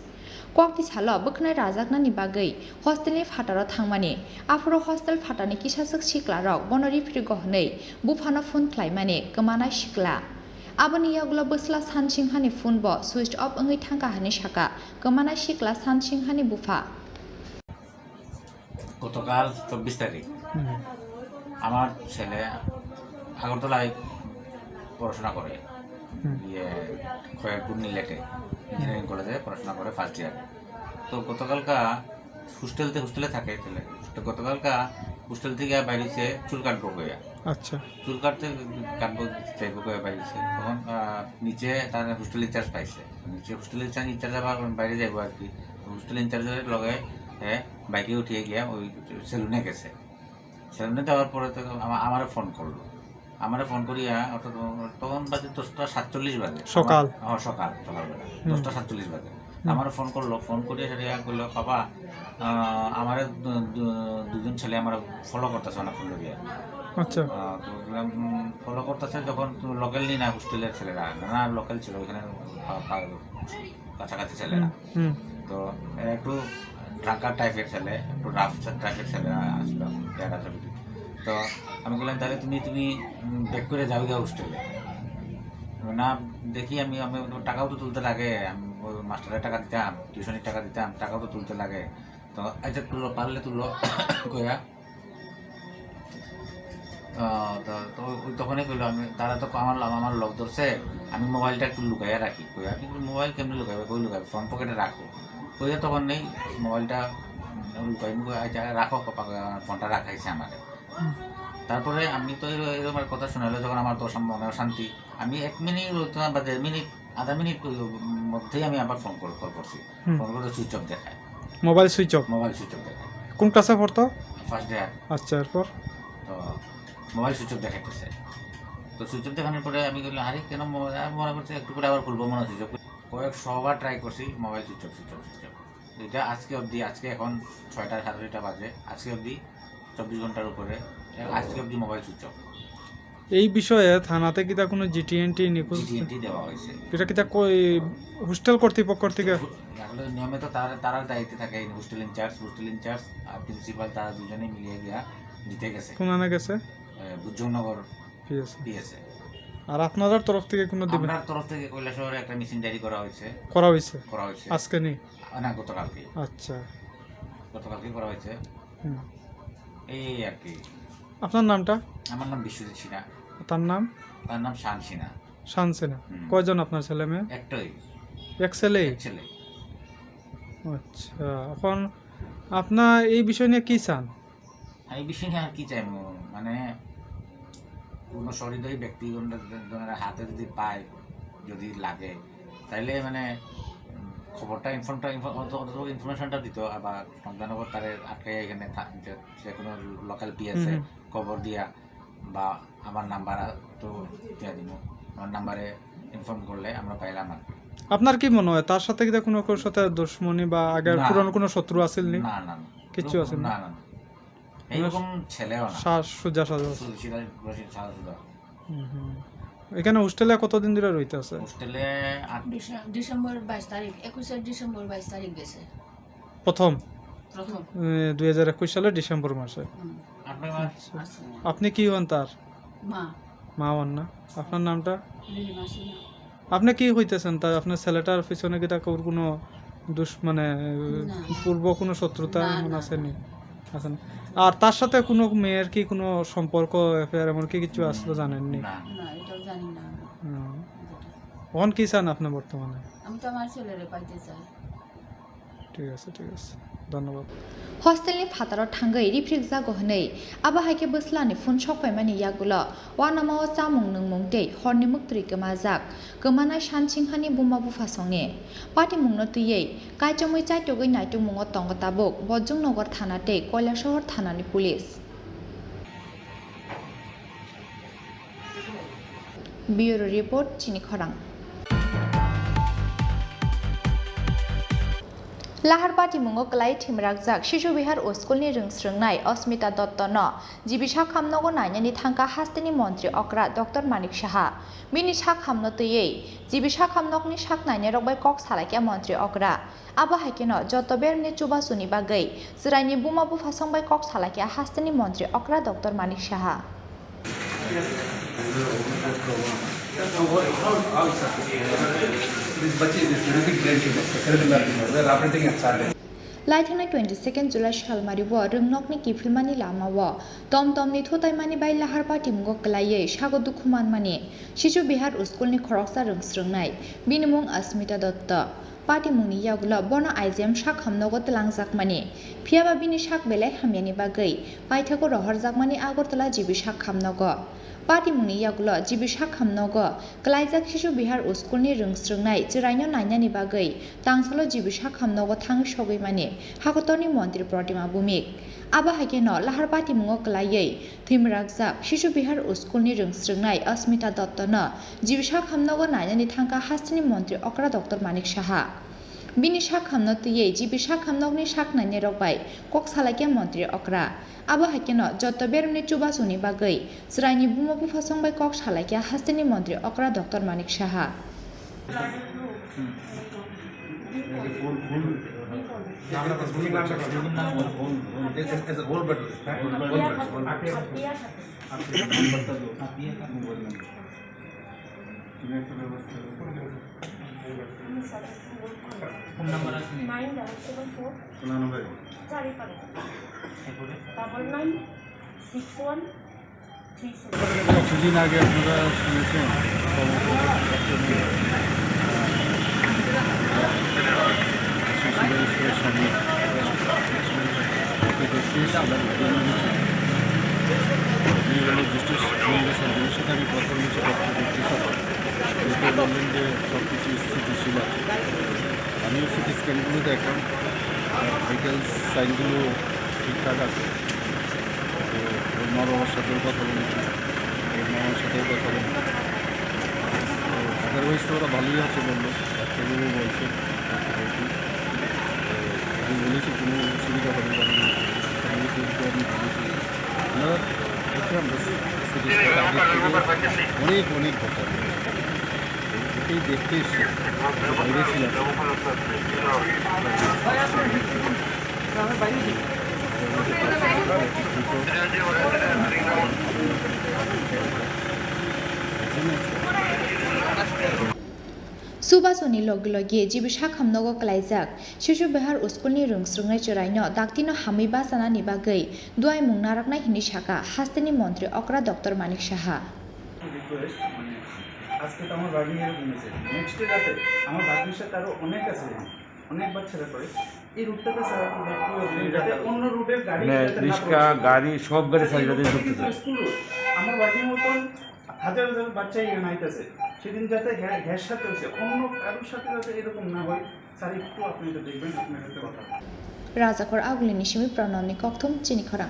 [SPEAKER 1] Kokti Shala Buknai Rajakna ni Bagai Hostel ni Fataro Thangmani Afro Hostel Fatani Kisasuk Shikla Rok Bonori Frigohnei Bufana Phone Klaimani Kamana Shikla Abani Yaglo Busla Sansinghani Phone Bo Switched off Angai Thangka Hani Shaka Kamana Shikla Sansinghani Bufa
[SPEAKER 10] গতকাল 24 তারিখ আমার ছেলে আগরতলায় পড়াশোনা করে Khayerpur নিলেটে engineering কলেজে পড়াশোনা করে ফার্স্ট ইয়ার তো গতকালকা হোস্টেলে থাকে ছেলে গতকালকা হোস্টেল থেকে বাইরেছে চুল কাটবো কইয়া
[SPEAKER 7] আচ্ছা
[SPEAKER 10] চুল কাটবো চাইবো কইয়া বাইরেছে তখন নিচে তার হোস্টেল ইনচার্জ পাইছে নিচে হোস্টেল ইনচার্জ আবার বাইরে যাইবো আর কি হোস্টেল ইনচার্জের লগে বাইকে উঠিয়ে গিয়া ওই সেলুনে গেছে সেলুনে যাওয়ার পরে তো আমারে ফোন করলো আমারে ফোন করিয়া অর্থাৎ তখন বাজে 10:47 বাজে
[SPEAKER 7] সকাল
[SPEAKER 10] সকালবেলা 10:47 বাজে আমারে ফোন করলো ফোন করিয়া সেটা কইলো বাবা আমারে দুজন ছেলে আমার ফলো করতেছে না ফোন করিয়া
[SPEAKER 7] আচ্ছা
[SPEAKER 10] তো ফলো করতেছে যখন লোকাল নি না হোস্টেলের ছেলেরা না লোকাল ছিল ওখানে কাছাকাছি ছেলেরা তো একটু ড্রাঙ্কার টাইপের ছেলে একটু রাফ টাইপের ছেলেরা আসলো তো আমি বললাম তাহলে তুমি ব্যাক করে যাও গা হোস্টেলে না দেখি আমি টাকাও তো তুলতে লাগে আমি মাস্টারের টাকা দিতাম টিউশনের টাকা দিতাম টাকাও তো তুলতে লাগে তো আচ্ছা তুলো পারলে তুলো কইয়া তো তখনই কইলো আমি তারা তো আমার লোক ধরছে আমি মোবাইলটা একটু লুকাইয়া রাখি কইয়া আমি মোবাইল কেমনি লুকাবে কই লুকাবে ফ্রন্ট পকেটে রাখো কইয়া তখন নেই মোবাইলটা লুকাই রাখো ফোনটা রাখাইছে আমাকে তারপরে আমি তো এরকম কথা শোনালো যখন আমার তো মনে শান্তি আমি 1 মিনিট বা 1.5 মিনিট আধা মিনিট মধ্যেই আমি আবার ফোন করছি ফোন করে সুইচ অফ দেখায়
[SPEAKER 7] মোবাইল সুইচ অফ
[SPEAKER 10] দেখায়
[SPEAKER 7] কোন ক্লাসে পড়তো
[SPEAKER 10] ফার্স্ট ইয়ার
[SPEAKER 7] আচ্ছা এরপর
[SPEAKER 10] তো মোবাইল সুইচ অফ দেখাইতেছে তো সুইচ অফ দেখানোর পরে আমি বললাম আরে কেন মনে করছি একটু করে আবার খুলবো মনে সুইচ অফ কয়েকশোবার ট্রাই করছি মোবাইল সুইচ অফ এটা আজকে অবধি আজকে এখন 6টা 7:30 বাজে আজকে অবধি 24 ঘন্টার উপরে আজকে অবধি মোবাইল সুইচ অফ
[SPEAKER 7] এই বিষয়ে থানাতে কি তা কোনো জিটিএনটি নিখোঁজ
[SPEAKER 10] দেওয়া হয়েছে
[SPEAKER 7] এটা কি তা কই হোস্টেল কর্তৃপক্ষ থেকে
[SPEAKER 10] আসলে নিয়মিত তারা দায়িত্বে থাকে হোস্টেল ইনচার্জ আর প্রিন্সিপাল তারা দুজনেই মিলিয়ে গিয়া নিতে গেছে
[SPEAKER 7] কোন আনা গেছে
[SPEAKER 10] বুদ্ধনগর
[SPEAKER 7] পিএসএ
[SPEAKER 10] পিএসএ।
[SPEAKER 7] আর আপনাদের তরফ থেকে কোনো দিবেন?
[SPEAKER 10] আপনার তরফ থেকে কৈলাসহরে একটা মেশিন জারি করা হয়েছে। করা হয়েছে
[SPEAKER 7] আজকে নেই?
[SPEAKER 10] না, গতকালকে।
[SPEAKER 7] আচ্ছা,
[SPEAKER 10] গতকালকে করা হয়েছে। এই আর কি।
[SPEAKER 7] আপনার নামটা?
[SPEAKER 10] আমার নাম বিশ্বজিৎ সিনহা।
[SPEAKER 7] তার নাম?
[SPEAKER 10] তার নাম শান সিনহা।
[SPEAKER 7] শান সিনহা। কয়জন আপনার ছেলে মেয়ে?
[SPEAKER 10] একটাই।
[SPEAKER 7] এক ছেলে?
[SPEAKER 10] ছেলে।
[SPEAKER 7] আচ্ছা, এখন আপনার এই বিষয় নিয়ে কি চান?
[SPEAKER 10] এই বিষয় নিয়ে আর কি চাই, মানে কোনো সহৃদয়ী ব্যক্তিগণের হাতে যদি পায়, যদি লাগে, তাইলে মানে খবরটা ইনফরমেশনটা দিত, আবার সন্তানগর তারে আটকাই এখানে যে কোনো লোকাল পিএসএ খবর দিয়া, বা আমার নাম্বার তো দিয়া দিব, আমার নাম্বারে ইনফর্ম করলে আমরা পাইলাম আর কি।
[SPEAKER 7] আপনার কি মনে হয় তার সাথে কি কোনো সাথে দুশ্মনী বা আগের পুরনো কোনো শত্রু আছিল নি?
[SPEAKER 10] না না,
[SPEAKER 7] কিছু আছে
[SPEAKER 10] না না, এইরকম ছেলেও না।
[SPEAKER 7] সুজা সাজা
[SPEAKER 10] সাজা।
[SPEAKER 7] এখানে হোস্টেলে কতদিন ধরে রইতে আছে?
[SPEAKER 10] হোস্টেলে
[SPEAKER 11] ডিসেম্বর 22 তারিখ, 21 ডিসেম্বর 22 তারিখ গেছে
[SPEAKER 7] প্রথম 2021 সালের ডিসেম্বর মাসে। আপনি কি হন তার? মা হন না? আপনার নামটা? আপনি কি হইতেছেন তার? আপনার ছেলেটার পিছনে কি তার কোনো মানে পূর্ব কোনো শত্রুতা আসেনি? আছেন? আর তার সাথে কোনো মেয়ের কি কোনো সম্পর্ক অ্যাফেয়ার এমন কি কিছু আসলে জানেননি?
[SPEAKER 11] না, এটাও জানি না।
[SPEAKER 7] এখন কি চান আপনি বর্তমানে?
[SPEAKER 11] আমি তো আমার ছেলেরে পাইতে চাই।
[SPEAKER 7] ঠিক আছে, ধন্যবাদ।
[SPEAKER 1] हस्टेलनि फाताराव थांगै रिफ्रिक जागो हनै आबाहायके बोस्लानि फुन सकपायमानि यागुल वानामाव चामुं नोंमुं दै हरनि मुक्तरि गोमाजाक गोमानाय सानसिंहानि बुमा बुफासंनि पार्टी मुंनो तुयै काइचमै चाइटगै नाइटु मुङो तंग ताबुक बजुं नगर थाना दै কৈলাসহর थानानि पुलिस। ब्यूरो रिपोर्ट चिनी खरां। लाहारपाटी मुङो क्लाइ थिमरागजाक शिशु बिहार स्कुलनि रोंस्रोंनाय अस्मिता दत्तन जिबिसा खामनगो नायनायनि थांखा हास्टेनि मन्त्रि अक्रा डक्टर मानिक साहा बिनि सा खामनो तैयै जिबिसा खामनगनि साक नायनाय रगबाय कक सालायके मन्त्रि अक्रा आबो हायकेनो जत बेरनि चुबासुनि बागै जिरायनि बुमा बुफासंबाय कक सालायके हास्टेनि मन्त्रि अक्रा डक्टर मानिक साहा। लाइथांनाय 22 जुलाइ सालमारिबो रोंनकनि किफिलमानि लामावो टमटमनि थुतायमानि बाय लाहारपाटी मुङो क्लायै सागो दुखुमानमानि शिशु बिहार स्कुलनि खरकसा रोंस्रोंनाय बिनि मुं अस्मिता दत्त पार्टी मुंनि यागुल बन आइजेम साक हामनगो तलांजाकमानि फियाबा बिनि साक बेलाय हामियानि बागै पाइथागो रहरजाकमानि आगरतला जिबि साक हामनगो पार्टी मुंनि यागुल जिबि साक हामनगो क्लाइजाक शिशु बिहार स्कुलनि रोंस्रोंनाय जिरायनो नायनायनि बागै तांसलो जिबि साक हामनगो थाङै सगैमानि हागतनि मन्त्रि प्रतिमा भूमिक आबा हायकेनो लाहारपाटी मुङो क्लायै थिमरागजाक शिशु बिहार स्कुलनि रोंस्रोंनाय अस्मिता दत्तनो जिबि साक हामनगो नायनायनि थांखा हास्टेनि मन्त्रि अक्रा डक्टर मानिक साहा बिनि साक हामनो तुयै जिबि साक हामनगनि साक नायनाय रगबाय कक सालायके मन्त्रि अक्रा आबो हायकेनो जत बेरनि चुबासुनि बागै जिरायनि बुमा बुफासंबाय कक सालायके हास्टेनि मन्त्रि अक्रा डक्टर मानिक साहा।
[SPEAKER 7] কিছুদিন আগে আপনারা শুনেছেন সাথে আমি কথা বলেছি বললেন যে সব কিছু স্থিতিশীল আছে। আমিও সিটি স্ক্যানগুলো দেখলাম, ভাইটাল সাইনগুলো ঠিকঠাক আছে। তো ওর মা বাবার সাথেও কথা বলেছি, ওর মামার সাথেও কথা বলেছি। তো আদারওয়াইজ তো ওরা ভালোই আছে বললো, ডাক্তারবাবু বলছে আমি বলেছি কোনো অসুবিধা হবে কারণ আমি বলেছি আমরা দেখলাম সিটি অনেক অনেক ঘটনা এটাই দেখতে এসছে বাইরে ছিলাম।
[SPEAKER 1] सुबासनि लगे जिबिसा खामनगो क्लाइजाक शिशु बेहार स्कुलनि रोंस्रोंनाय चोराइनो दाक्तिनो हामै बासानानि बागै दुआइ मुं नारकनाय हिनि साका हास्तेनि मन्त्री अकरा डक्टर मानिक साहा
[SPEAKER 12] আজকে তো আমার বাগনি এরকম হয়েছে নেক্সট ডে রাতে আমার বাগনির সাথে আরও অনেক আছে অনেক বাচ্চারা করে এই রুটটাতে স্যার যাতে অন্য রুটের গাড়ি
[SPEAKER 13] রিক্সা গাড়ি সব গাড়ি সাইডে ঢুকতেছে
[SPEAKER 12] স্কুল রুট আমার বাগনির মতন হাজার হাজার বাচ্চাই নাইতেছে সেদিন যাতে গ্যাস সাথে হয়েছে অন্য কারোর সাথে যাতে এরকম না হয় স্যার একটু আপনি এটা দেখবেন আপনার সাথে কথা
[SPEAKER 1] राजाखर आगुलिनि सिमी प्रणबनि कक्थुम चिनिखरा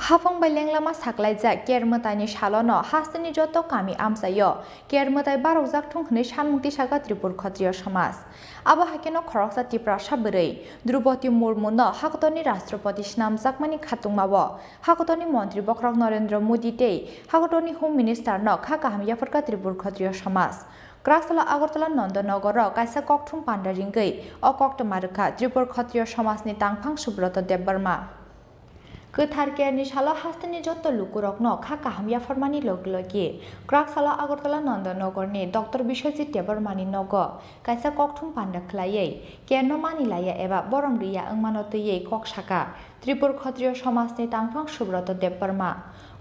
[SPEAKER 1] हाफंबाय लेंलामा साख्लायजा केरमतानि सालनो हास्तेनि जत कामी आमसायो केरमताय बारकजाक थुंखनै सानमुक्ति सागा त्रिपुर क्षत्रिय समाज आबो हाकेनो खरकसा टिप्रा साबरै द्रौपदी मुर्मुनो हाकतनि राष्ट्रपति नामजाकमानि खातुंमाबो हाकतनि मन्त्री बक्रक नरेन्द्र मोदी तै हाकतनि होम मिनिस्टार न खा काहमियाफोरका त्रिपुर क्षत्रिय समाज क्राकसला आगरतला नन्दनगर कायसा कक्थुम पान्डारिंगै अकक्टमारखा त्रिपुर क्षत्रिय समाजनि तांफां सुब्रत देबबर्मा गोथार केरनि साला हास्तेनि जत लुकुरकनो खा काहमिया फरमानि लगे क्राकसला आगरतला नन्दनगरनि डक्टर बिश्वजित देबबर्मानि नग कायसा कक्थुम पान्डा खलायै केरनो मानिलाया एबा बरम गैया अंमानतयै ककसाका त्रिपुर क्षत्रिय समाजनि तांफां सुब्रत देबबर्मा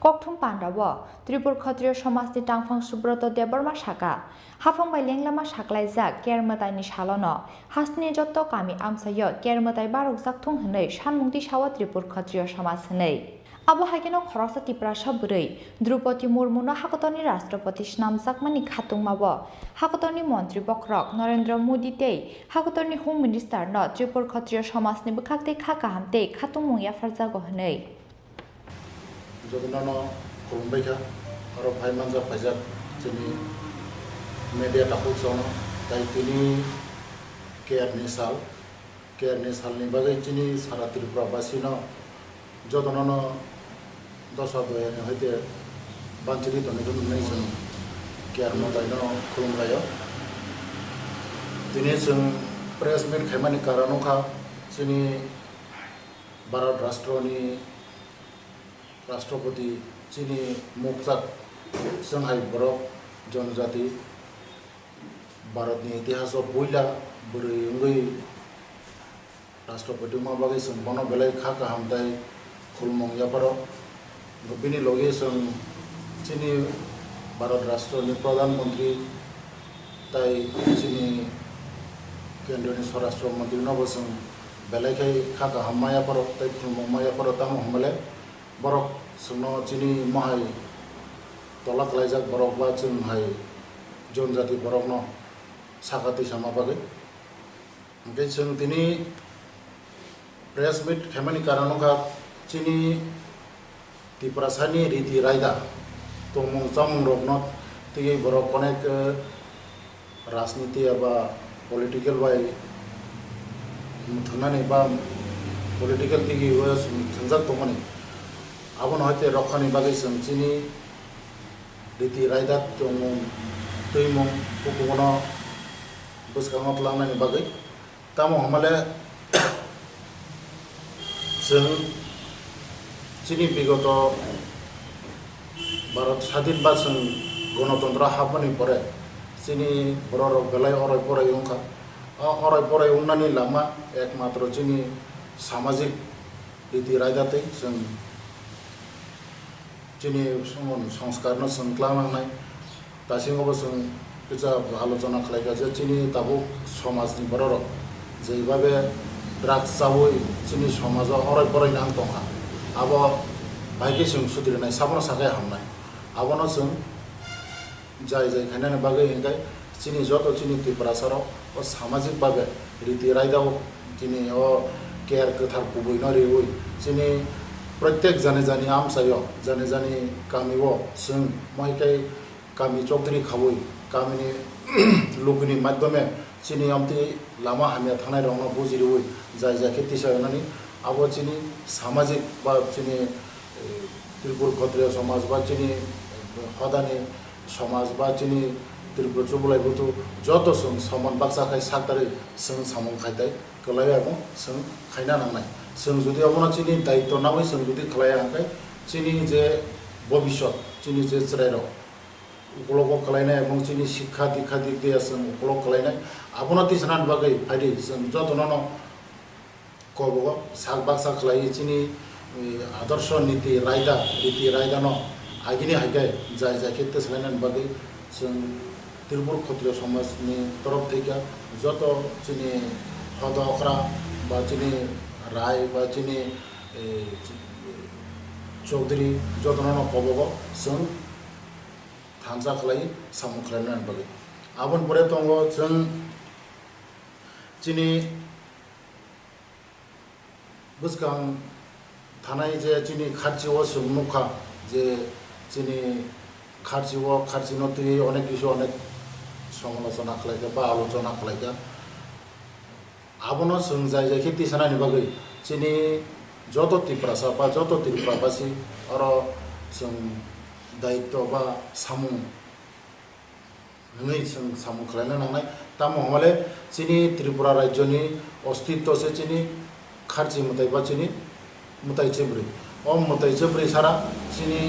[SPEAKER 1] कक्थुम पान्डाबो त्रिपुर क्षत्रिय समाजनि तांफां सुब्रत देबबर्मा साका हाफंबाय लेंलामा साख्लायजा केरमतायनि सालनो हास्तेनि जत कामी आमसायो केरमताय बारकजाक थुंहनै सानमुक्ति सावा त्रिपुर क्षत्रिय समाज हनै आबो हाकेनो खरकसा टिप्रा साबरै द्रौपदी मुर्मुनो हाकतनि राष्ट्रपति नामजाकमानि खातुंमाबो हाकतनि मन्त्री बक्रक नरेन्द्र मोदी तै हाकतनि होम मिनिस्टार न त्रिपुर क्षत्रिय समाजनि बखाक्तै खा काहामतै खातुंमुया फरजागो हनै
[SPEAKER 14] जदनानो खुलुमबायखा आरो फाइमानजा फाइजाक जोंनि मेडिया टाकुक जानो ताई तिनि केरनि सालनि बागै तिनि सारा त्रिपुरा बासिनो जदनानो दसा दयानि हयते बांचिनि तनिखौ नुनाय जों केर मतायनो खुलुमबायो दिनै जों प्रेस मिट खायमानि कारनखा जोंनि भारत राष्ट्रनि राष्ट्रपति चीनी मुखजाक संहाय बरक जनजाति भारतनि इतिहास बयला बोरै उंगै राष्ट्रपति माबागै जों बनो बेलाय खा काहामथाय खुलुमंयाफोर बिनि लगे जों चीनी भारत राष्ट्रनि प्रधानमंत्री ताई चीनी केन्द्रनि स्वराष्ट्र मंत्री नबो जों बेलायखाय खा काहामयाफोर ताई खुलुमंयाफोर ताम हमले बरक जोंनो चीनी माहाय तला खालायजाक बरक बा जोंहाय जनजाति बरकनो साखाथि सामा बागै ओमफ्राय जों दिनै प्रेस मिट खायमानि कारनखा चीनी त्रिपुरासानि रीति रायदा तंमं चामं रकनो तियै बरक अनेक राजनीति एबा पलिटिकल बाय थांनानै बा पलिटिकल तिगि थांजाक दंमोन आबोनो हयते रखानि बागै जों चीनी रीति रायदा तंमं तैमं कुकुनो बसखांना लांनायनि बागै ताम हमले जों चीनी विगत भारत स्वाधीन बा जों गणतंत्र हाबनायनि परे चीनी बर' बेलाय अराय फराय अंखा अराय फराय उन्नानि लामा एकमात्र चीनी सामाजिक रीति रायदातै जों चीनी संस्कारनो सोंख्लांनाय दासिमावबो जों बिजा आलोचना खालायगासिनो चीनी दाबो समाजनि बर' जेबाबे ड्राग्स जावै चीनी समाजाव अराय फरायनो आं दंखा आबो बाइके जों सुद्रिनाय साबनो साखाय हामनाय आबोनो जों जाय खायनानि बागै हिंगाय चीनी जत चीनी त्रिपुरासाराव ओ सामाजिक भाबे रीति रायदाव चीनी ओ केर गोथार गुबैनो रेवै चीनी प्रत्येक जाने आमसायो जाने गामियाव जों माइकाय गामि चौधरी खावै गामिनि लोगोनि माध्यमे चीनी आमति लामा हामिया थानाय रंनो बुजिरवै जाय खेति सायनानै आबो चीनी सामाजिक बा चीनी त्रिपुर क्षत्रिय समाज बा चीनी हदानि समाज बा चीनी त्रिपुर चुबलायबोथ जत जों समान बाक्साखाय साक्तारै जों सामं खायदाय गलायाबो जों खायना नांनाय जों जुदि अबना चीनी दायित्व नावै जों जुदि खालाया हांखाय চিনি যে ভবিষ্যৎ চিনি যে চেরাইর उपलब्ध खालायनाय এবং চিনি শিক্ষা দীক্ষা দিক দিয়ে जों उपलब्ध खालायनाय अबनति सानान बागै फायदि जों जतननो कबो साग बाक्सा खालाय चिनि आदर्श नीति रायदा रीति रायदानो आगिनि हायगाय जाय जायखे तसलायनान बागै जों त्रिपुर क्षत्रिय समाजनि तरफ थेके जत चिनि हदखरा बा चिनि राय बा चिनि चौधरी जतननो कबो जों थांजा खालाय सामु खालायनान बागै आबन परे दङ जों चिनि बुसगां थानाय जे चिनि खाथियाव सुमुखा जे चिनि खाथियाव खाथिनो तुय अनेक किछु अनेक समालोचना खालायगा बा आलोचना खालायगा आबनो जों जाय जाय खेति सानानि बागै चिनि जत त्रिपुरासा बा जत त्रिपुराबासि आरो जों दायित्व बा सामु नङै जों सामु खालायनो नांनाय ता महमाले चिनि त्रिपुरा राज्यनि अस्तित्व से चिनि खारजि मुताय बा चिनि मुताय चेब्रै ओ मुताय चेब्रै सारा चिनि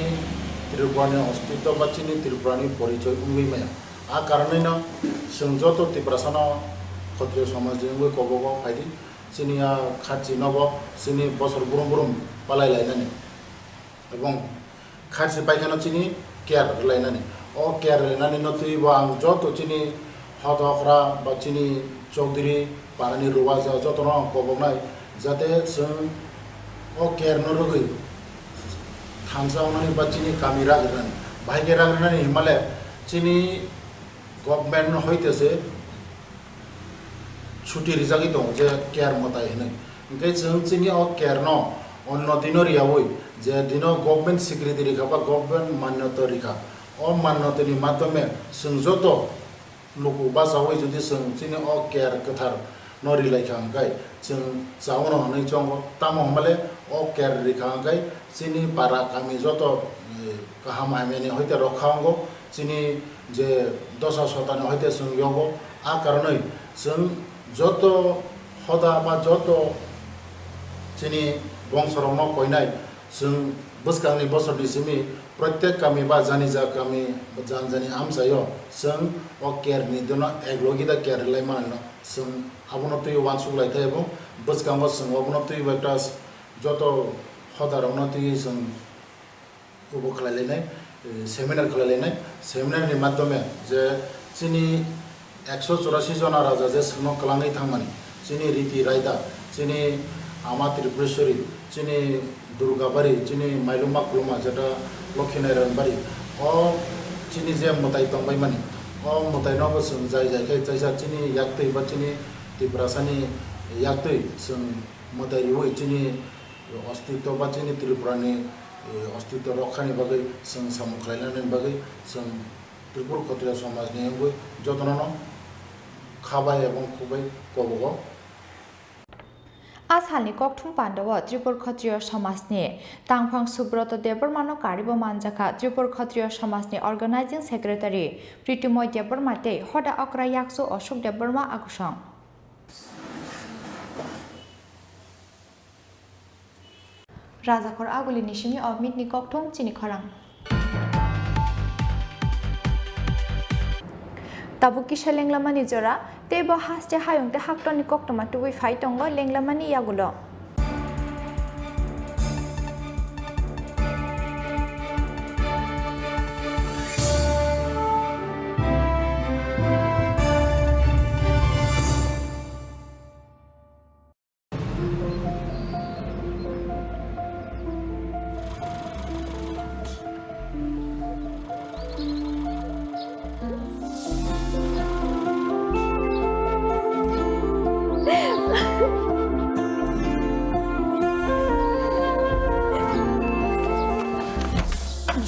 [SPEAKER 14] त्रिपुरानि अस्तित्व बा चिनि त्रिपुरानि परिचय उंगै माया आ कारनैनो जों जत त्रिपुरासानो क्षत्रिय समाजजोंबो कबो फायदि चिनिया खारजि नब चिनि बसर बुरुम बुरुम पालायलायनानै এবং खारजि पायखाना चिनि केयार लायनानै ओ केयार लायनानै नथुइबा आं जत चिनि हदखरा बा चिनि चौधरी पारानि रुवाजा जतनो कबनाय जाते जों ओ केयार न रगै थांजावनानै बा चिनि गामि रागनानै बाहायगे रागनानै हिमालय चिनि गभर्नमेन्ट हयतेसे छुट्टी रिजागि दं जे केयार मताय हिनै ओंखाय जों चिनि ओ केयार न अन्न दिनो रियावै जे दिनो गभर्नमेंट स्वीकृति रेखा बा गभर्नमेंट मान्यता रेखा ओ मान्यतानि माध्यमे जों जत लोगो बा जावै जुदि जों चिनि ओ केयार कथार नरि लायखा अंगाय जों जावनो हनै चंग ताम हमले ओ केयार रेखा अंगाय चिनि पारा गामि जत गाहाम हामेनि हयते रखांगो चिनि जे दशा शतानि हयते जों यगो आ कारनै जों जत हदा बा जत चिनि बंसरनो कयनाय जों बुसगांनि बोसोरनि सिमि प्रत्येक गामि बा जानि जा गामि जान जानि आमसायो जों ओ केयारनि दिनो एकलगिदा केयार लाय मानो जों आबनो तुय वानसुक लायथे এবং बुसगांबो जों आबनो तुय बेटा जत हदारावनो तुय जों उबो खालायलायनाय सेमिनार खालायलायनाय सेमिनारनि माध्यमे जे चिनि 184 जना राजा जे सोंनो कलाङै थांमानि चिनि रीति रायदा चिनि आमा त्रिपुरेश्वरी चिनि दुर्गाबारी चिनि माइलुमा खुलुमा जेटा लक्ष्मीनारायण बारी अ चिनि जे मुताय तंबाय मानि अ मुतायनावबो जों जाय जायखाय जायसा चिनि याक्तै बा चिनि त्रिपुरासानि याक्तै जों मुतायरिवै चिनि अस्तित्व बा चिनि त्रिपुरानि अस्तित्व रक्षानि बागै जों सामु खालायनायनि बागै जों त्रिपुर क्षत्रिय समाजनि जतननो खाबाय এবং खुबाय कबो
[SPEAKER 1] आसालनि ककथुं पान्डव त्रिपुर क्षत्रिय समाजनि तांफां सुब्रत देबरमानो कारिबो मानजाखा त्रिपुर क्षत्रिय समाजनि अर्गानाइजिंग सेक्रेटारि प्रीतिमय देबरमाते हदा अक्रा याक्सु अशोक देबरमा आगुसं राजाखर आगुली निशिमी अमितनि ककथुं चिनि खरां ताबुकिशा लेंलामानि जरा तेबो हास्ते हायंते हाक्टनि कक्टमा टुबि फाइटंगो लेंलामानि यागुलो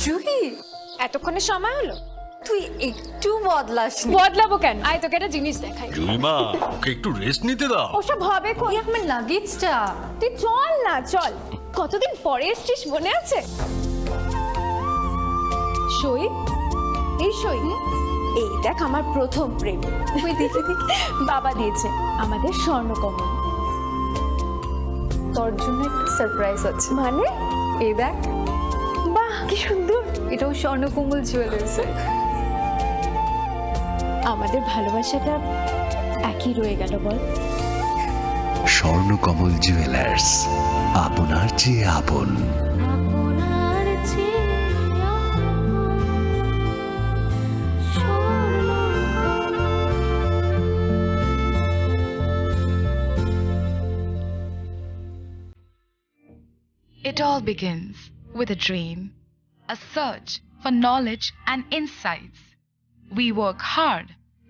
[SPEAKER 3] জুহি এতক্ষণে সময় হলো তুই একটু বদলাসনি বদলাবো কেন আয় তোকে একটা জিনিস দেখাই
[SPEAKER 6] জুইমা ওকে একটু রেস্ট নিতে দাও
[SPEAKER 3] ওসব হবে কই আমার লাগেজটা তুই চল না চল কতদিন পরে এসেছিস মনে আছে সই এই সই এই দেখ আমার প্রথম প্রেম তুই দেখে বাবা দিয়েছে আমাদের স্বর্ণকমল তোর জন্য একটা সারপ্রাইজ আছে মানে এই দেখ কি সুন্দর, এটাও স্বর্ণকমল জুয়েলার্সে। আমাদের ভালোবাসাটা একই রয়ে গেল বল।
[SPEAKER 15] স্বর্ণকমল জুয়েলার্স, আপনার চেয়ে আপন।
[SPEAKER 16] It all begins with a dream, a search for knowledge and insights. We work hard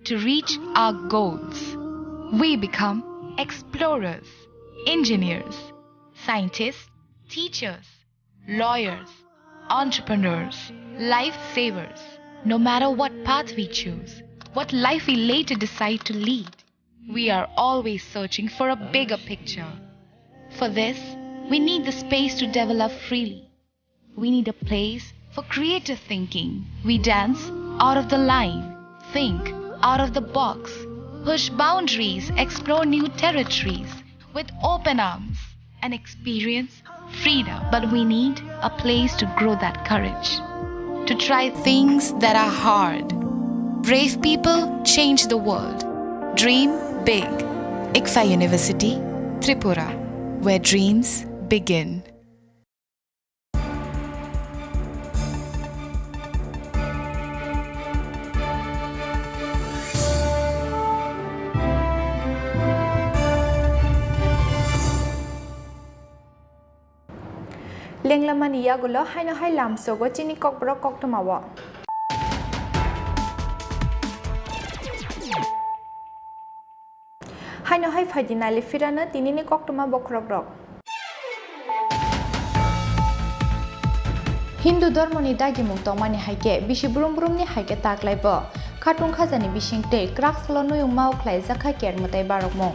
[SPEAKER 16] to reach our goals. We become explorers, engineers, scientists, teachers, lawyers, entrepreneurs, lifesavers. No matter what path we choose, what life we later decide to lead, we are always searching for a bigger picture. For this, we need the space to develop freely. We need a place for creative thinking. We dance out of the line, think out of the box, push boundaries, explore new territories with open arms and experience freedom. But we need a place to grow that courage, to try things that are hard. Brave people change the world. Dream big. ICFA University, Tripura, where dreams begin.
[SPEAKER 1] Lenglamani yagulo haino hai lamsogo chini kokborok koktomawo. Haino hai faidinali firana tinini koktoma bokrogrok. Hindu ধর্মনি দাগিমুক তমানি হাইকে বিশি ব্রুমব্রুমনি হাইকে তাকলাইবো খাটুং খাজানি বিশিংতে ক্রাকসলো নুয়ুং মাউख्लाय जाखा केरमताय बारकमं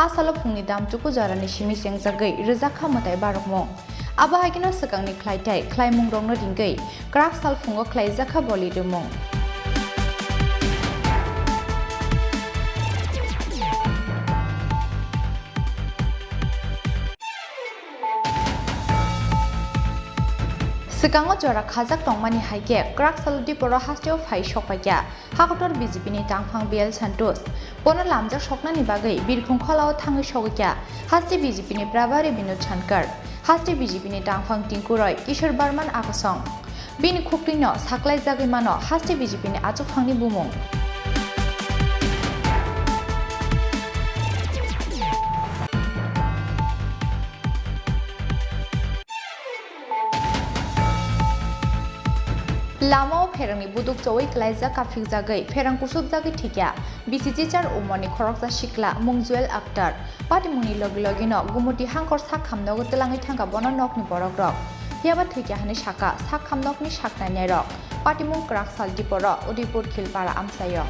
[SPEAKER 1] आसालो फुंनि दामचुकु जरानि सिमि सेंजागै रोजाखा मताय बारकमं आबा हागिनो सकांनि ख्लायथाय ख्लायमुं रंनो दिंगै क्राकसाल फुंगो ख्लाय जाखा बलिदुमं Sekango jora khajak tongmani haike Kraksalu Tripura hasteo phai sokpaikya hakotor BJP ni tangphang BL Santos pono lamjak soknani bagai birkhung kholao thangi sogikya haste BJP ni Prabhari Binod Chankar haste BJP ni tangphang Tinkuroi Kishor Barman Akasong bini khuklino saklai jagai mano haste BJP ni achukphangni bumung Lama ferangni buduk chawai klaija kafik jagai ferang kusuk jagai thikya BCG char umoni khoroksa shikla mungjuel aktar patimuni logi logino gumuti hangkor sak khamnogo telangai thangka bono nokni borokrok hiaba thikya hani saka sak khamnokni saknai nairok patimung Kraksal Tripura Udipur Khilpara amsayo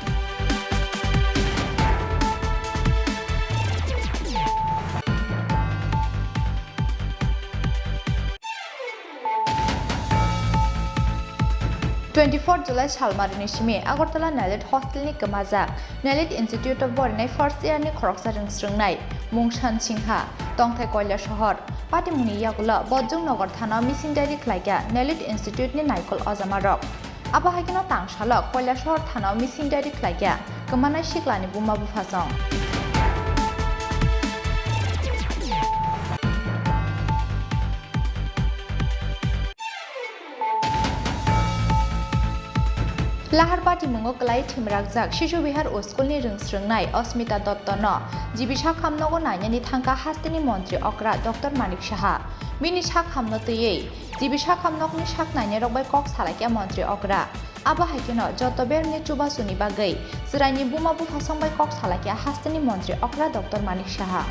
[SPEAKER 1] 24 July Salmarini Shimi Agartala Nalit Hostel ni Kamazak Nalit Institute of Bornei First Year ni Khoroksa Rungsrungnai Mungshan Singha Tongthai Koila Shohor Patimuni Yagula Bojong Nagar Thana Missing Diary Klaika Nalit Institute ni Naikol Ozamarok Abahakino Tangshalok Koila Shohor Thana Missing Diary Klaika Kamana Shiklani Buma Bufasong Lahar Party Mungo Kalai Timrakjak Shishu Bihar Uskulni Rungsrungnai Osmita Dottono Jibisha Khamnogo Nanyani Thangka Hastini Montri Okra Dr. Manik Shaha Bini Shak Khamnotoye Jibisha Khamnokni Shak Nanyarok by Cox Halakya Montri Okra Aba Hakino Jotober ni Chubasuni Bagai Sirani Buma Bufasong by Cox Halakya Hastini Montri Okra Dr. Manik Shaha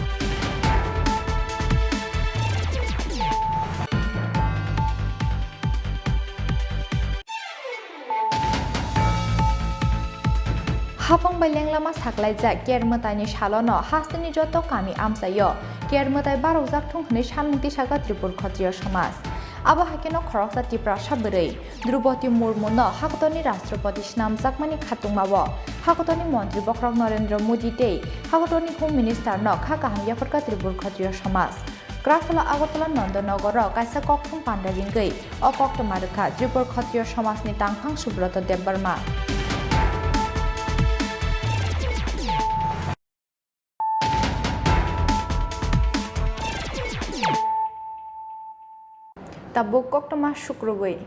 [SPEAKER 1] Hafang Baleng Lama Saklaijak Kermatani Shalono Hastini Joto Kami Amsayo Kermatai Barozak Tunghni Shamti Shaka Tripur Khatriya Samas Aba Hakino Khoroksa Tripura Shabrei Drupati Murmu no Hakotoni Rashtrapati Shnamjakmani Khatungmawo Hakotoni Montri Bokrok Narendra Modi Tei Hakotoni Home Minister no Khakaham Yafarka Tripur Khatriya Samas Krasala Agotala Nandanagar kaisa kokthum panda ringei o kokthum marukha Tripura Khatriya Samasni tangphang Subrata Debbarma Tabuk koktoma Shukrubui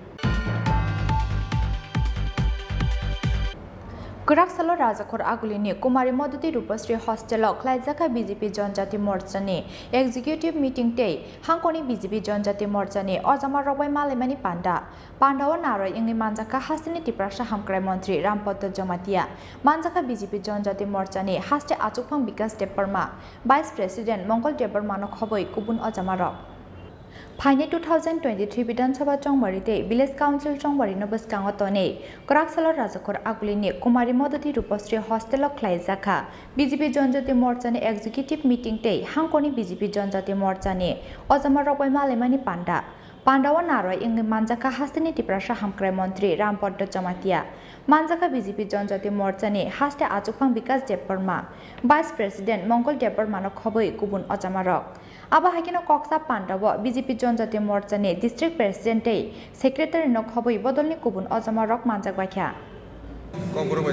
[SPEAKER 1] Kuraksalor Rajakhor Agulini Kumari Modudi Rupasri Hostel Klaizaka BJP Janjati Morchani Executive Meeting Day Hankoni BJP Janjati Morchani Ozama Robai Malemani Panda Pandawa Nara Ingi Manjaka Hasini Tiprasha Hamkrai Montri Rampoto Jamatia Manjaka BJP Janjati Morchani Haste Achupang Bikas Deparma Vice President Mongol Deparmano Khoboi Kubun Ozamarok Phaine 2023 Bidhan Sabha Chongbarite Village Council Chongbari Nobus Kangotone Kuraksalor Rajakhor Agulini Kumari Modati Rupasri Hostel Klaizaka BJP Janjati Morchani Executive Meeting Day Hankoni BJP Janjati Morchani Ozama Robai Malemani Panda Pandawa Nara Ingi Manjaka Hastini Tiprasha Hamkrai Montri Rampoto Jamatia Manjaka BJP Janjati Morchani Haste Achupang Bikas Deparma Vice President Mongol Deparmano Khoboi Kubun Ozamarok Aba Hakino Koksa Pandawa BJP Janjati Morchani District President Secretary no Khoboi Bodolni Kubun Ozamarok Manjak Bakya
[SPEAKER 17] Kokborok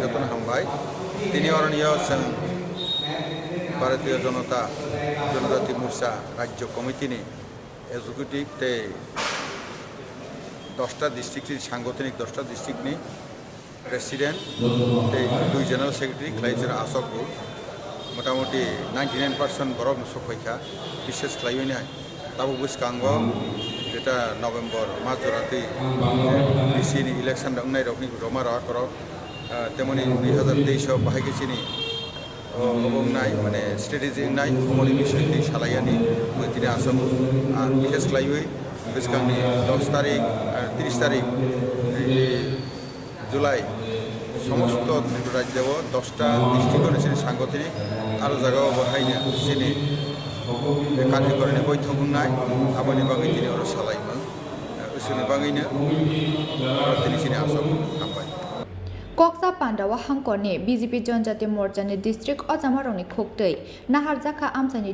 [SPEAKER 17] Jatona Hambai Tini Oraniya Sang Bharatiya Janata Morcha Rajya Committee ni Executive te 10টা ডিস্ট্রিক্টের সাংগঠনিক 10টা district ni President te 2 General Secretary Klaizir Asok মোটামুটি 99% বরফ সফাইখা বিশেষ খাইবে না তাবো বুসকাঙ্গ যেটা নভেম্বর মাস জোড়াতে বিসিনি ইলেকশন রংনাই রকনি রমা রা কর তেমনি 2023 বাহাই গেছিনি অবংনাই মানে স্ট্র্যাটেজি নাই কমনি বিষয়টি সালাইয়ানি মতিনে আসম আর বিশেষ খাইবে বিসকাংনি 10 তারিখ আর 30 তারিখ জুলাই সমস্ত ত্রিপুরা রাজ্যেও 10টা ডিস্ট্রিক্টের সাংগঠনিক আরও জায়গাও বাহাইনে চিনি কার্যকরণী বৈঠক নাই আবানি বাঙাই তিনি ওরা সালাইমন ওসুনি বাঙাইনো তিনি চিনি Assam হামবাই
[SPEAKER 1] Koksa Pandawa Hankoni BJP Janjati Morchani District Ozamaroni Khoktei Naharjaka Amsani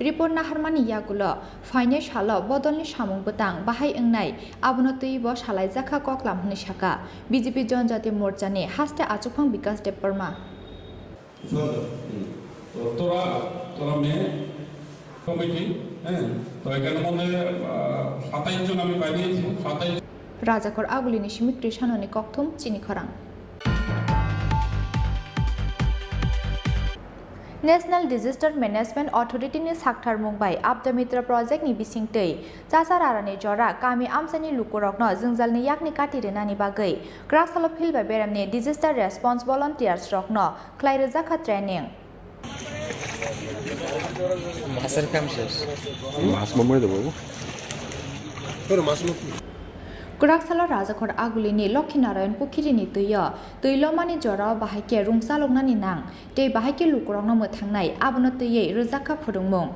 [SPEAKER 1] Report Naharmani Yagulo Fainesh Halo Bodolni Samung Butang Bahai Engnai Abunotui Bo Shalai Jaka Koklam Nishaka BJP Janjati Morchani Haste Achupang Bikas Deparma
[SPEAKER 18] তোরা মেয়ে committee হ্যাঁ তো এখানে মনে 27 জন আমি পাইয়েছি 27
[SPEAKER 1] Rajakhor Agulini Shimik Krishanoni Kokthum Chini Khorang National Disaster Management Authority ni Sakthar Mumbai Abda Mitra Project ni Bisingtei Chasar Arani Jora Kami Amsani Lukurokno Jingjalni Yakni Katirinani Bagai Kraksalo Phil by Beramni Disaster Response Volunteers Rokno Klairezaka Training
[SPEAKER 19] মাছের কাম শেষ
[SPEAKER 13] মাছ মামড়ে দেবো
[SPEAKER 19] মাছ
[SPEAKER 1] Kuraksalor Rajakhor Agulini Lokhinarayan Pukhirini Tuilomani Jora Bahake Rungsalongnani Nang Tei Bahake Lukurokno Mothangnai Abunotui Ruzaka Phurungmung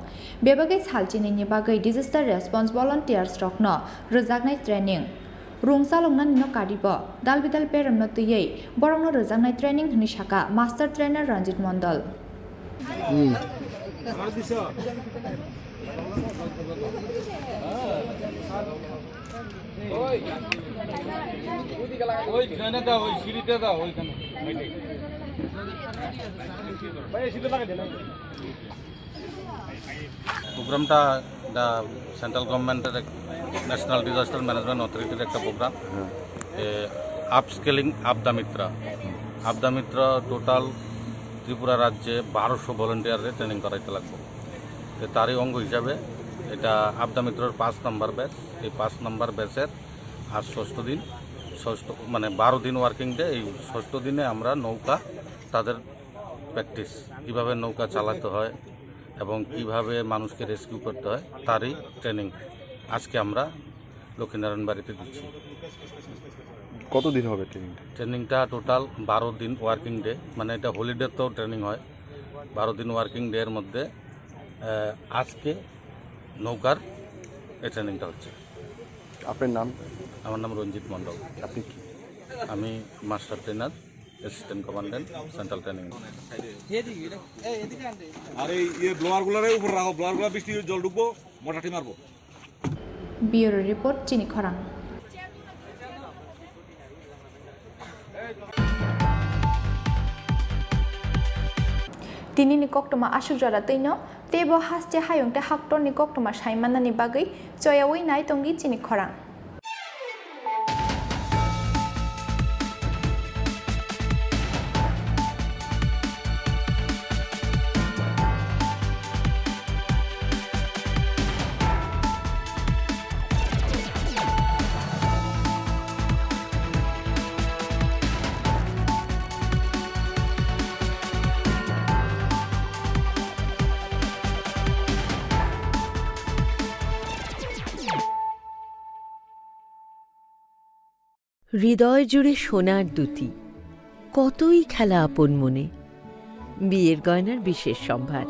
[SPEAKER 1] Bebagai Salchini Bagai Disaster Response Volunteers Rokno Ruzagnai Training Rungsalongnani no Kadibo Dalbidal Peramnotui Borongno Ruzagnai Training Nishaka Master Trainer Ranjit Mondol
[SPEAKER 18] ওইখানে দাও ওই সিঁড়িতে দাও ওইখানে
[SPEAKER 21] প্রোগ্রামটা central গভর্নমেন্টের national disaster management অথরিটির একটা প্রোগ্রাম আপস্কেলিং আবদা মিত্র টোটাল ত্রিপুরা রাজ্যে 1200 ভলেন্টিয়ারের ট্রেনিং করাইতে লাগবে তারই অঙ্গ হিসাবে এটা আবদা মিত্রর 5 নম্বর ব্যাচ এই 5 নম্বর ব্যাচের আর 6 দিন মানে 12 দিন ওয়ার্কিং ডে এই 6 দিনে আমরা নৌকা তাদের প্র্যাকটিস কীভাবে নৌকা চালাতে হয় এবং কিভাবে মানুষকে রেস্কিউ করতে হয় তারই ট্রেনিং আজকে আমরা লক্ষ্মীনারায়ণ বাড়িতে দিচ্ছি
[SPEAKER 13] কতদিন হবে
[SPEAKER 21] ট্রেনিংটা টোটাল 12 দিন ওয়ার্কিং ডে মানে এটা হলিডেতেও ট্রেনিং হয় 12 দিন ওয়ার্কিং ডে এর মধ্যে আজকে নৌকার এই ট্রেনিংটা হচ্ছে
[SPEAKER 13] আপনার নাম
[SPEAKER 21] আমার নাম রঞ্জিত মণ্ডল
[SPEAKER 13] আপনি কি
[SPEAKER 21] আমি master trainer assistant commandant central training.
[SPEAKER 2] আরে এই ব্লোয়ারগুলোরে উপরে রাখো, ব্লোয়ারগুলো বৃষ্টি জল ঢুকবো, মোটাটি মারবো।
[SPEAKER 1] ব্যুরো রিপোর্ট চিনি খরাং। Tini ni koktoma asuk jora teino tebo haste hayong te haktor ni koktoma saimana ni bagai choyawoi nai tongi chini khorang.
[SPEAKER 22] হৃদয় জুড়ে সোনার দুটি, কতই খেলা আপন মনে। বিয়ের গয়নার বিশেষ সম্ভার।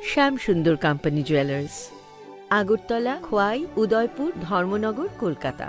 [SPEAKER 22] শ্যাম সুন্দর কোম্পানি জুয়েলার্স, আগরতলা, খোয়াই, উদয়পুর, ধর্মনগর, কলকাতা।